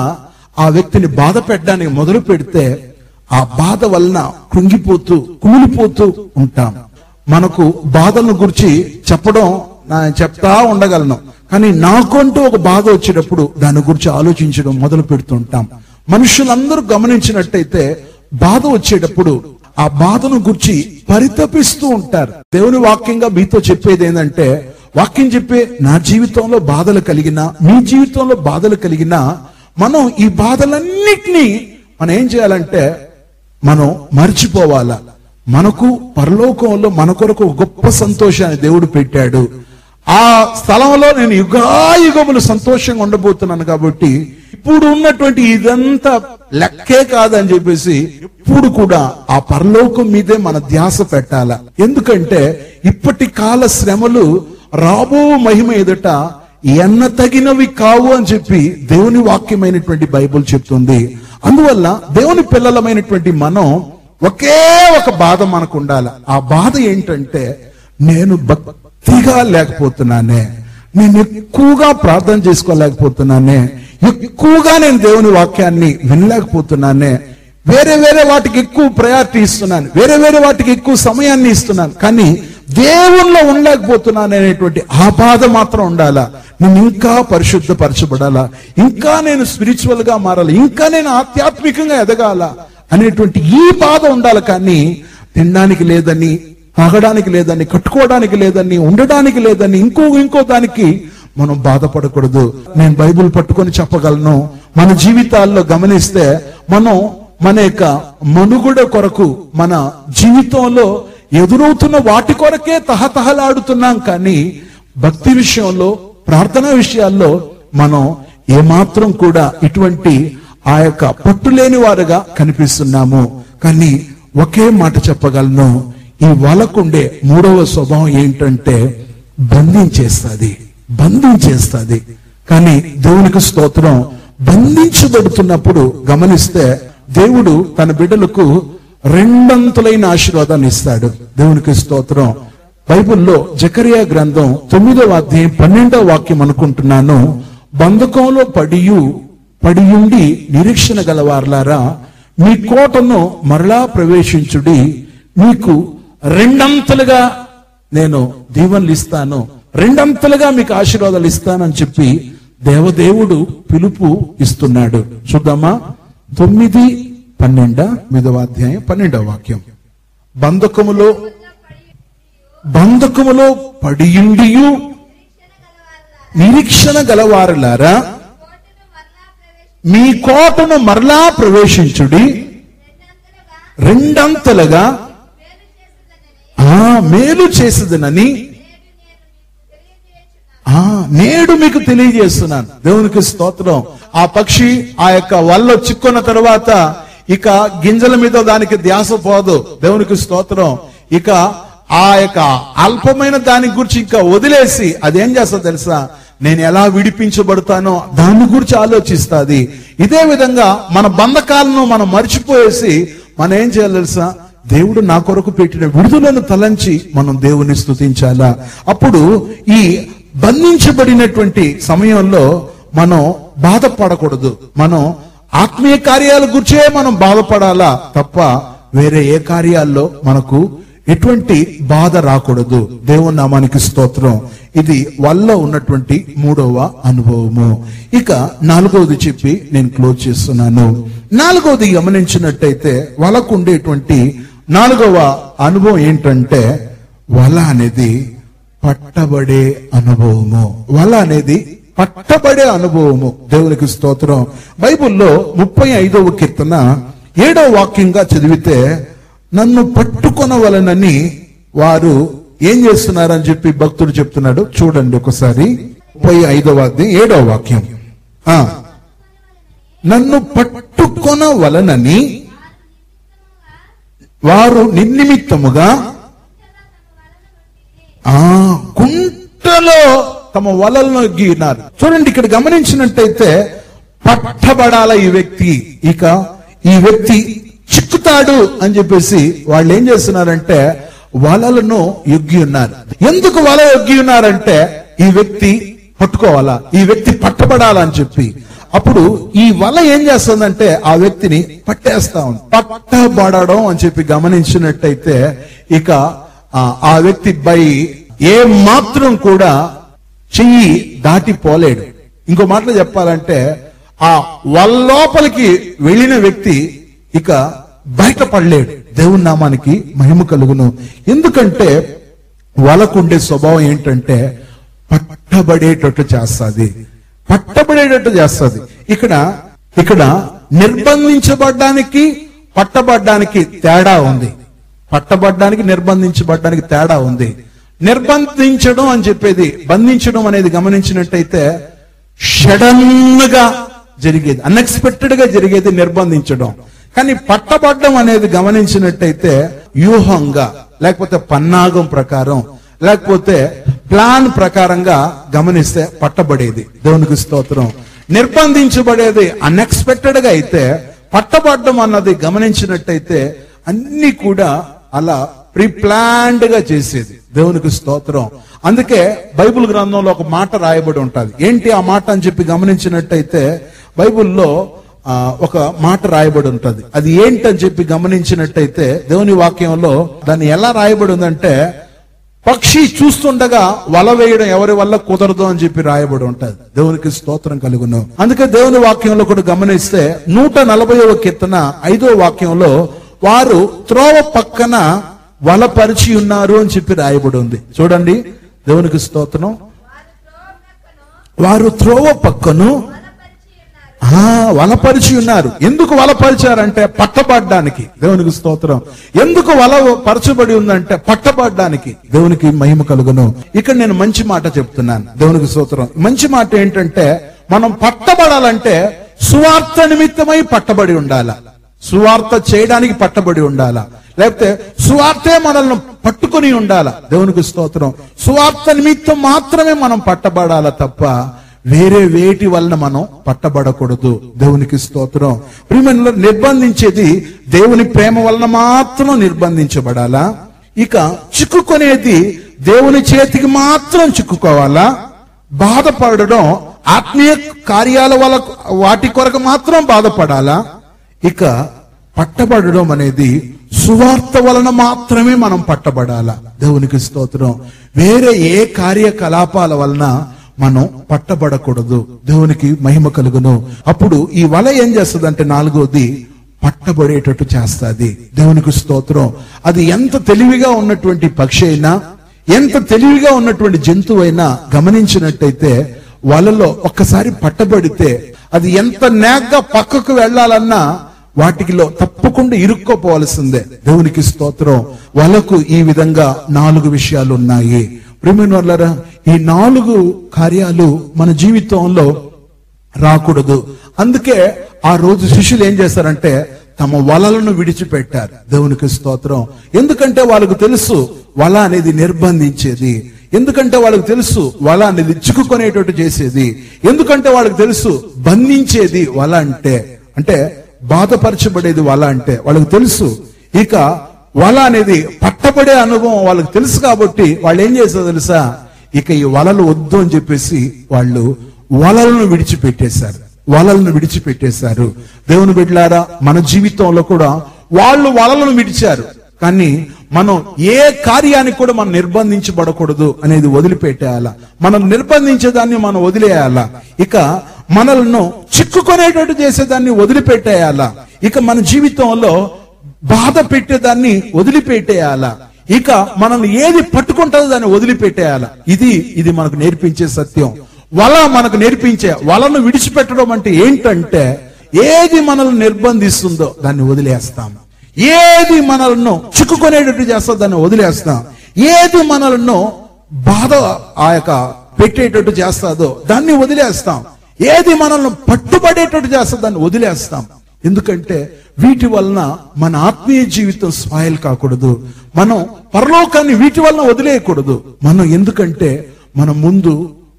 ఆ వ్యక్తిని బాధ పెట్టడానికి మొదలు పెడితే ఆ బాధ వలన కుమిలిపోతూ ఉంటాం. మనకు బాధలను గురించి చెప్తా ఉండగలను, కానీ నాకంటూ ఒక బాధ వచ్చేటప్పుడు దాని గురించి ఆలోచించడం మొదలు పెడుతుంటాం. మనుషులందరూ గమనించినట్టయితే బాధ వచ్చేటప్పుడు ఆ బాధను గురించి పరితపిస్తూ ఉంటారు. దేవుని వాక్యంగా మీతో చెప్పేది ఏంటంటే, వాక్యం చెప్పే నా జీవితంలో బాధలు కలిగినా, మీ జీవితంలో బాధలు కలిగినా, మనం ఈ బాధలన్నిటినీ మనం ఏం చేయాలంటే మనం మర్చిపోవాలా. మనకు పరలోకంలో మన కొరకు గొప్ప సంతోషాన్ని దేవుడు పెట్టాడు. ఆ స్థలంలో నేను యుగాయుగములు సంతోషంగా ఉండబోతున్నాను కాబట్టి ఇప్పుడు ఉన్నటువంటి ఇదంతా లెక్కే కాదని చెప్పేసి ఇప్పుడు కూడా ఆ పరలోకం మీదే మన ధ్యాస పెట్టాల. ఎందుకంటే ఇప్పటి కాల శ్రమలు రాబో మహిమ ఎదుట ఎన్న తగినవి కావు అని చెప్పి దేవుని వాక్యమైనటువంటి బైబుల్ చెప్తుంది. అందువల్ల దేవుని పిల్లలమైనటువంటి మనం ఒకే ఒక బాధ మనకు ఉండాలి. ఆ బాధ ఏంటంటే, నేను భక్తిగా లేకపోతున్నానే, నేను ఎక్కువగా ప్రార్థన చేసుకోలేకపోతున్నానే, ఎక్కువగా నేను దేవుని వాక్యాన్ని వినలేకపోతున్నానే, వేరే వేరే వాటికి ఎక్కువ ప్రయారిటీ ఇస్తున్నాను, వేరే వేరే వాటికి ఎక్కువ సమయాన్ని ఇస్తున్నాను, కానీ దేవుణ్ణిలో ఉండలేకపోతున్నాను అనేటువంటి ఆ బాధ మాత్రం ఉండాలా. నేను ఇంకా పరిశుద్ధపరచబడాలా, ఇంకా నేను స్పిరిచువల్ గా మారాలి, ఇంకా నేను ఆధ్యాత్మికంగా ఎదగాల అనేటువంటి ఈ బాధ ఉండాలి. కానీ తినడానికి లేదని, తాగడానికి లేదని, కట్టుకోవడానికి లేదని, ఉండడానికి లేదని, ఇంకో దానికి మనం బాధపడకూడదు. నేను బైబిల్ పట్టుకొని చెప్పగలను, మన జీవితాల్లో గమనిస్తే మనం మన యొక్క మనుగడ కొరకు, మన జీవితంలో ఎదురవుతున్న వాటి కొరకే తహతహలాడుతున్నాం. కానీ భక్తి విషయంలో, ప్రార్థన విషయాల్లో మనం ఏమాత్రం కూడా ఇటువంటి ఆ యొక్క పట్టులేని వారుగా కనిపిస్తున్నాము. కానీ ఒకే మాట చెప్పగలను, ఈ వలకుండే మూడవ స్వభావం ఏంటంటే బంధించేస్తుంది. కానీ దేవునికి స్తోత్రం, బంధించబడుతున్నప్పుడు గమనిస్తే దేవుడు తన బిడ్డలకు రెండంతులైన ఆశీర్వాదాన్ని ఇస్తాడు. దేవునికి స్తోత్రం. బైబిల్లో జకరియా గ్రంథం 9వ అధ్యాయం 12వ వాక్యం అనుకుంటున్నాను. బంధకంలో పడియుండి నిరీక్షణ గలవార్లారా, మీ కోటను మరలా ప్రవేశించుడి, మీకు రెండంతలుగా నేను దీవెనలు ఇస్తాను, రెండంతలుగా మీకు ఆశీర్వాదాలు ఇస్తానని చెప్పి దేవదేవుడు పిలుపు ఇస్తున్నాడు. చూద్దామా? 9:12 8వ అధ్యాయం 12వ వాక్యం. బంధకములో పడియుండియు నిరీక్షణ గలవారులారా, మీ కోటను మరలా ప్రవేశించుడి, రెండంతలుగా మేలు చేసేదనని నేడు మీకు తెలియజేస్తున్నాను. దేవునికి స్తోత్రం. ఆ పక్షి ఆ యొక్క వల్ల చిక్కున్న తర్వాత ఇక గింజల మీద దానికి ధ్యాస పోదు. దేవునికి స్తోత్రం. ఇక ఆ యొక్క అల్పమైన దాని గురించి ఇంకా వదిలేసి అదేం చేస్తా తెలుసా, నేను ఎలా విడిపించబడతానో దాని గురించి ఆలోచిస్తుంది. ఇదే విధంగా మన బంధకాలను మనం మర్చిపోయేసి మనం ఏం చేయాలి తెలుసా, దేవుడు నా కొరకు పెట్టిన విడుదలను తలంచి మనం దేవుని స్తుతించాలా. అప్పుడు ఈ బంధించబడినటువంటి సమయంలో మనం బాధపడకూడదు. మనం ఆత్మీయ కార్యాల గురించే మనం బాధపడాలా తప్ప వేరే ఏ కార్యాల్లో మనకు ఎటువంటి బాధ రాకూడదు. దేవుని నామానికి స్తోత్రం. ఇది వల్ల ఉన్నటువంటి మూడవ అనుభవము. ఇక నాలుగవది చెప్పి నేను క్లోజ్ చేస్తున్నాను. నాలుగవది గమనించినట్టయితే వలకు ఉండేటువంటి నాలుగవ అనుభవం ఏంటంటే, వల అనేది పట్టబడే అనుభవము. వల అనేది పట్టబడే అనుభవము. దేవునికి స్తోత్రం. బైబిల్లో 35వ కీర్తన 7వ వాక్యంగా చదివితే, నన్ను పట్టుకొనవలనని వారు ఏం చేస్తున్నారని చెప్పి భక్తుడు చెప్తున్నాడు. చూడండి ఒకసారి. 35వ అధ్యాయం 7వ వాక్యం. నన్ను పట్టుకొనవలనని వారు నిర్నిమిత్తముగా గుంటలో తమ వలలను గీనారు. చూడండి, ఇక్కడ గమనించినట్టయితే పట్టబడాల ఈ వ్యక్తి. ఇక ఈ వ్యక్తి చిక్కుతాడు అని చెప్పేసి వాళ్ళు ఏం చేస్తున్నారంటే వలలను యొగ్గి ఉన్నారు. ఎందుకు వల యొగ్గి ఉన్నారంటే ఈ వ్యక్తి పట్టుకోవాలా, ఈ వ్యక్తి పట్టబడాలని చెప్పి. అప్పుడు ఈ వల ఏం చేస్తుందంటే ఆ వ్యక్తిని పట్టేస్తా ఉంది. పట్టబడడం అని చెప్పి గమనించినట్టయితే ఇక ఆ వ్యక్తి బై ఏ మాత్రం కూడా చెయ్యి దాటిపోలేడు. ఇంకో మాటలో చెప్పాలంటే ఆ వల్లోపలికి వెళ్ళిన వ్యక్తి ఇక బయటపడలేడు. దేవుని నామానికి మహిమ కలుగును. ఎందుకంటే వలకుండే స్వభావం ఏంటంటే పట్టబడేటట్టు చేస్తుంది. ఇక్కడ నిర్బంధించబడ్డానికి పట్టబడ్డానికి తేడా ఉంది. పట్టబడ్డానికి నిర్బంధించబడ్డానికి తేడా ఉంది. నిర్బంధించడం అని చెప్పేది, బంధించడం అనేది గమనించినట్టయితే సడన్ గా జరిగేది, అన్ఎక్స్పెక్టెడ్ గా జరిగేది నిర్బంధించడం. కానీ పట్టబడ్డం అనేది గమనించినట్టయితే వ్యూహంగా, లేకపోతే పన్నాగం ప్రకారం, లేకపోతే ప్లాన్ ప్రకారంగా గమనిస్తే పట్టబడేది. దేవునికి స్తోత్రం. నిర్బంధించబడేది అన్ఎక్స్పెక్టెడ్ గా అయితే, పట్టబడ్డం అన్నది గమనించినట్టయితే అన్ని కూడా అలా ప్రీప్లాన్డ్ గా చేసేది. దేవునికి స్తోత్రం. అందుకే బైబిల్ గ్రంథంలో ఒక మాట రాయబడి ఉంటుంది. ఏంటి ఆ మాట అని చెప్పి గమనించినట్టయితే బైబిల్లో ఒక మాట రాయబడి ఉంటుంది. అది ఏంటని చెప్పి గమనించినట్టయితే దేవుని వాక్యంలో దాన్ని ఎలా రాయబడి ఉందంటే, పక్షి చూస్తుండగా వల వేయడం ఎవరి వల్ల కుదరదు అని చెప్పి రాయబడి ఉంటది. దేవునికి స్తోత్రం కలుగును. అందుకే దేవుని వాక్యంలో కూడా గమనిస్తే 140వ కీర్తన 5వ వాక్యంలో వారు త్రోవ పక్కన వలపరిచి ఉన్నారు అని చెప్పి రాయబడి ఉంది. చూడండి, దేవునికి స్తోత్రం. వారు త్రోవ పక్కను వలపరిచి ఉన్నారు. ఎందుకు వలపరిచారంటే పట్టబడ్డానికి. దేవునికి స్తోత్రం. ఎందుకు వల పరచబడి ఉందంటే పట్టబడ్డానికి. దేవునికి మహిమ కలుగును. ఇక్కడ నేను మంచి మాట చెప్తున్నాను. దేవునికి స్తోత్రం. మంచి మాట ఏంటంటే, మనం పట్టబడాలంటే సువార్త నిమిత్తమై పట్టబడి ఉండాలా, సువార్త చేయడానికి పట్టబడి ఉండాలా, లేకపోతే సువార్తే మనల్ని పట్టుకొని ఉండాలా. దేవునికి స్తోత్రం. సువార్త నిమిత్తం మాత్రమే మనం పట్టబడాలా తప్ప వేరే వేటి వలన మనం పట్టబడకూడదు. దేవునికి స్తోత్రం. ప్రియమైన నిర్బంధించేది దేవుని ప్రేమ వలన మాత్రం నిర్బంధించబడాలా, ఇక చిక్కుకునేది దేవుని చేతికి మాత్రం చిక్కుకోవాలా, బాధపడడం ఆత్మీయ కార్యాల వల్ల వాటి కొరకు మాత్రం బాధపడాలా, ఇక పట్టబడడం అనేది సువార్త వలన మాత్రమే మనం పట్టబడాలా. దేవునికి స్తోత్రం. వేరే ఏ కార్యకలాపాల వలన మనం పట్టబడకూడదు. దేవునికి మహిమ కలుగును. అప్పుడు ఈ వల ఏం చేస్తుంది అంటే, 4వది పట్టబడేటట్టు చేస్తుంది. దేవునికి స్తోత్రం. అది ఎంత తెలివిగా ఉన్నటువంటి పక్షి అయినా, ఎంత తెలివిగా ఉన్నటువంటి జంతువు అయినా గమనించినట్టయితే వలలో ఒక్కసారి పట్టబడితే అది ఎంత నేగ్గా పక్కకు వెళ్లాలన్నా వాటికిలో తప్పకుండా ఇరుక్కోపోవలసిందే. దేవునికి స్తోత్రం. వలకు ఈ విధంగా 4 విషయాలు ఉన్నాయి. ప్రియమైన వాళ్ళారా, ఈ 4 కార్యాలు మన జీవితంలో రాకూడదు. అందుకే ఆ రోజు శిష్యులు ఏం చేశారంటే తమ వలలను విడిచిపెట్టారు. దేవునికి స్తోత్రం. ఎందుకంటే వాళ్ళకు తెలుసు వల అనేది నిర్బంధించేది, ఎందుకంటే వాళ్ళకి తెలుసు వల అనేది చిక్కుకునేటట్టు చేసేది, ఎందుకంటే వాళ్ళకి తెలుసు బంధించేది వల అంటే బాధపరచబడేది వల అంటే వాళ్ళకి తెలుసు. ఇక వల అనేది పట్టబడే అనుభవం వాళ్ళకి తెలుసు. కాబట్టి వాళ్ళు ఏం చేశారు తెలుసా, ఇక ఈ వలలు వద్దు అని చెప్పేసి వాళ్ళు వలలను విడిచిపెట్టేశారు. దేవుని బిడ్డలారా, మన జీవితంలో కూడా వాళ్ళు వలలను విడిచారు. కానీ మనం ఏ కార్యానికి కూడా మనం నిర్బంధించబడకూడదు అనేది వదిలిపెట్టేయాలా, మనం నిర్బంధించేదాన్ని మనం వదిలేయాలా, ఇక మనలను చిక్కుకునేటట్టు చేసేదాన్ని వదిలిపెట్టేయాలా, ఇక మన జీవితంలో బాధ పెట్టేదాన్ని వదిలిపెట్టేయాలా, ఇక మనల్ని ఏది పట్టుకుంటుందో దాన్ని వదిలిపెట్టేయాలా. ఇది మనకు నేర్పించే సత్యం. వల మనకు నేర్పించే వలను విడిచిపెట్టడం అంటే ఏంటంటే, ఏది మనల్ని నిర్బంధిస్తుందో దాన్ని వదిలేస్తాం, ఏది మనలను చిక్కుకునేటట్టు చేస్తా దాన్ని వదిలేస్తాం, ఏది మనలను బాధ పెట్టేటట్టు చేస్తాదో దాన్ని వదిలేస్తాం, ఏది మనల్ని పట్టుబడేటట్టు చేస్తా దాన్ని వదిలేస్తాం. ఎందుకంటే వీటి వలన మన ఆత్మీయ జీవితం స్పాయిల్ కాకూడదు, మనం పరలోకాన్ని వీటి వలన వదిలేయకూడదు. మనం ఎందుకంటే మన ముందు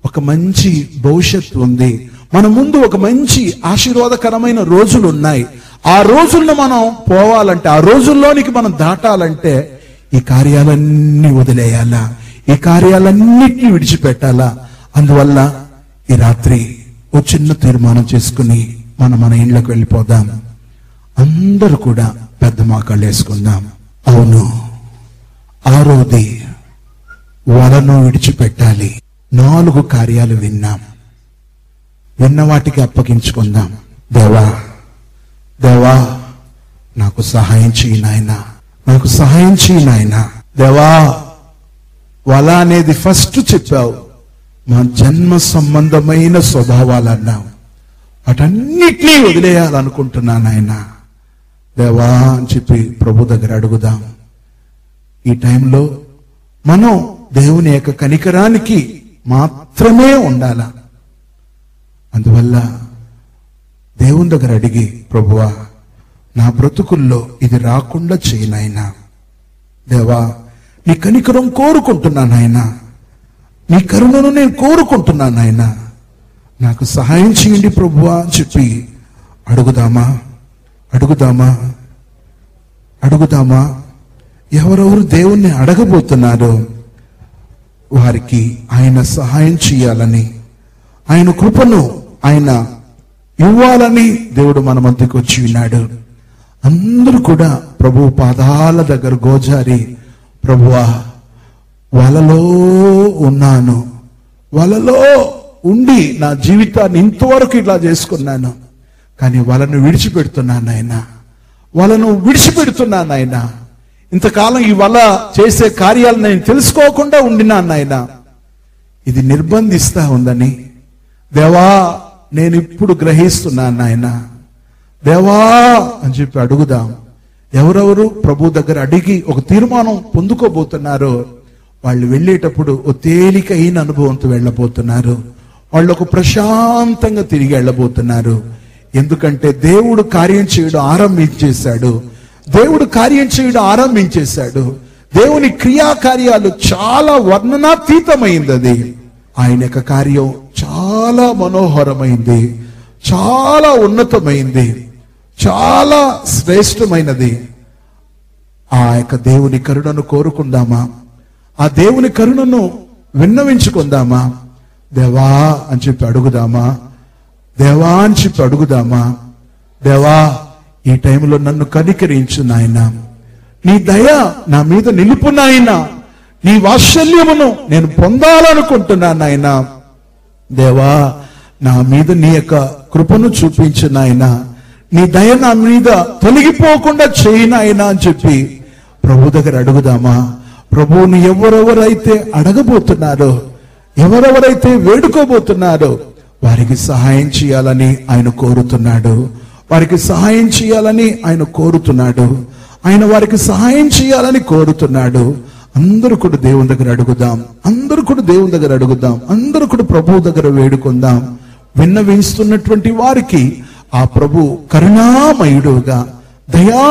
ఒక మంచి భవిష్యత్తు ఉంది, మన ముందు ఒక మంచి ఆశీర్వాదకరమైన రోజులు ఉన్నాయి. ఆ రోజుల్లో మనం పోవాలంటే, ఆ రోజుల్లోనికి మనం దాటాలంటే ఈ కార్యాలన్నీ వదిలేయాలా, ఈ కార్యాలన్నిటినీ విడిచిపెట్టాలా. అందువల్ల ఈ రాత్రి ఓ చిన్న తీర్మానం చేసుకుని మన ఇళ్ళకి వెళ్ళిపోదాం. అందరూ కూడా పెద్ద మోకాళ్ళు వేసుకుందాం. అవును, 6వది వలను విడిచిపెట్టాలి. 4 కార్యాలు విన్నాం, విన్న వాటికి అప్పగించుకుందాం. దేవా నాకు సహాయం చేయి నాయనా, నాకు సహాయం చేయి నాయనా. దేవా, వల అనేది ఫస్ట్ చెప్పావు, మా జన్మ సంబంధమైన స్వభావాలు అన్నావు, వాటన్నిటినీ వదిలేయాలనుకుంటున్నాను ఆయన. దేవా అని చెప్పి ప్రభు దగ్గర అడుగుదాం. ఈ టైంలో మనం దేవుని యొక్క కనికరానికి మాత్రమే ఉండాల. అందువల్ల దేవుని దగ్గర అడిగి, ప్రభువా నా బ్రతుకుల్లో ఇది రాకుండా చేయి నాయనా. దేవా నీ కనికరం కోరుకుంటున్నాను ఆయన, నీ కరుణను నేను కోరుకుంటున్నాను ఆయన, నాకు సహాయం చేయండి ప్రభువా అని చెప్పి అడుగుదామా? అడుగుదామా? అడుగుదామా? ఎవరెవరు దేవుణ్ణి అడగబోతున్నారో వారికి ఆయన సహాయం చేయాలని, ఆయన కృపను ఆయన ఇవ్వాలని దేవుడు మన మధ్యకు వచ్చి ఉన్నాడు. అందరూ కూడా ప్రభు పాదాల దగ్గర గోజారి, ప్రభువా వలలో ఉన్నాను, వలలో ఉండి నా జీవితాన్ని ఇంతవరకు ఇలా చేసుకున్నాను, కానీ వలను విడిచిపెడుతున్నాను ఆయన, వలను విడిచిపెడుతున్నాను ఆయన. ఇంతకాలం ఈ వల చేసే కార్యాలను నేను తెలుసుకోకుండా ఉండినాను ఆయన. ఇది నిర్బంధిస్తా ఉందని దేవా నేను ఇప్పుడు గ్రహిస్తున్నాను ఆయన. దేవా అని చెప్పి అడుగుదాం. ఎవరెవరు ప్రభు దగ్గర అడిగి ఒక తీర్మానం పొందుకోబోతున్నారో వాళ్ళు వెళ్ళేటప్పుడు ఓ తేలికైన అనుభవంతో వెళ్ళబోతున్నారు. వాళ్ళు ఒక ప్రశాంతంగా తిరిగి వెళ్ళబోతున్నారు. ఎందుకంటే దేవుడు కార్యం చేయడం ఆరంభించేశాడు. దేవుడు కార్యం చేయడం ఆరంభించేశాడు. దేవుని క్రియాకార్యాలు చాలా వర్ణనాతీతమైంది. అది ఆయన యొక్క కార్యం చాలా మనోహరమైంది, చాలా ఉన్నతమైంది, చాలా శ్రేష్టమైనది. ఆ యొక్క దేవుని కరుణను కోరుకుందామా? ఆ దేవుని కరుణను విన్నవించుకుందామా? దేవా అని చెప్పి అడుగుదామా? దేవా అని చెప్పి అడుగుదామా? దేవా ఈ టైంలో నన్ను కనికరించు నాయన, నీ దయ నా మీద నిలుపు నాయన, నీ వాత్సల్యమును నేను పొందాలనుకుంటున్నాను నాయన. దేవా నా మీద నీ యొక్క కృపను చూపించు నాయన, నీ దయ నా మీద తొలగిపోకుండా చేయి నాయన అని చెప్పి ప్రభు దగ్గర అడుగుదామా? ప్రభువుని ఎవరెవరైతే అడగబోతున్నారో, ఎవరెవరైతే వేడుకోబోతున్నారో వారికి సహాయం చేయాలని ఆయన కోరుతున్నాడు. వారికి సహాయం చేయాలని ఆయన కోరుతున్నాడు. ఆయన వారికి సహాయం చేయాలని కోరుతున్నాడు. అందరూ కూడా దేవుని దగ్గర అడుగుదాం. అందరూ కూడా దేవుని దగ్గర అడుగుదాం. అందరూ కూడా ప్రభువు దగ్గర వేడుకుందాం. విన్నవిస్తున్నటువంటి వారికి ఆ ప్రభు కరుణామయుడుగా, దయా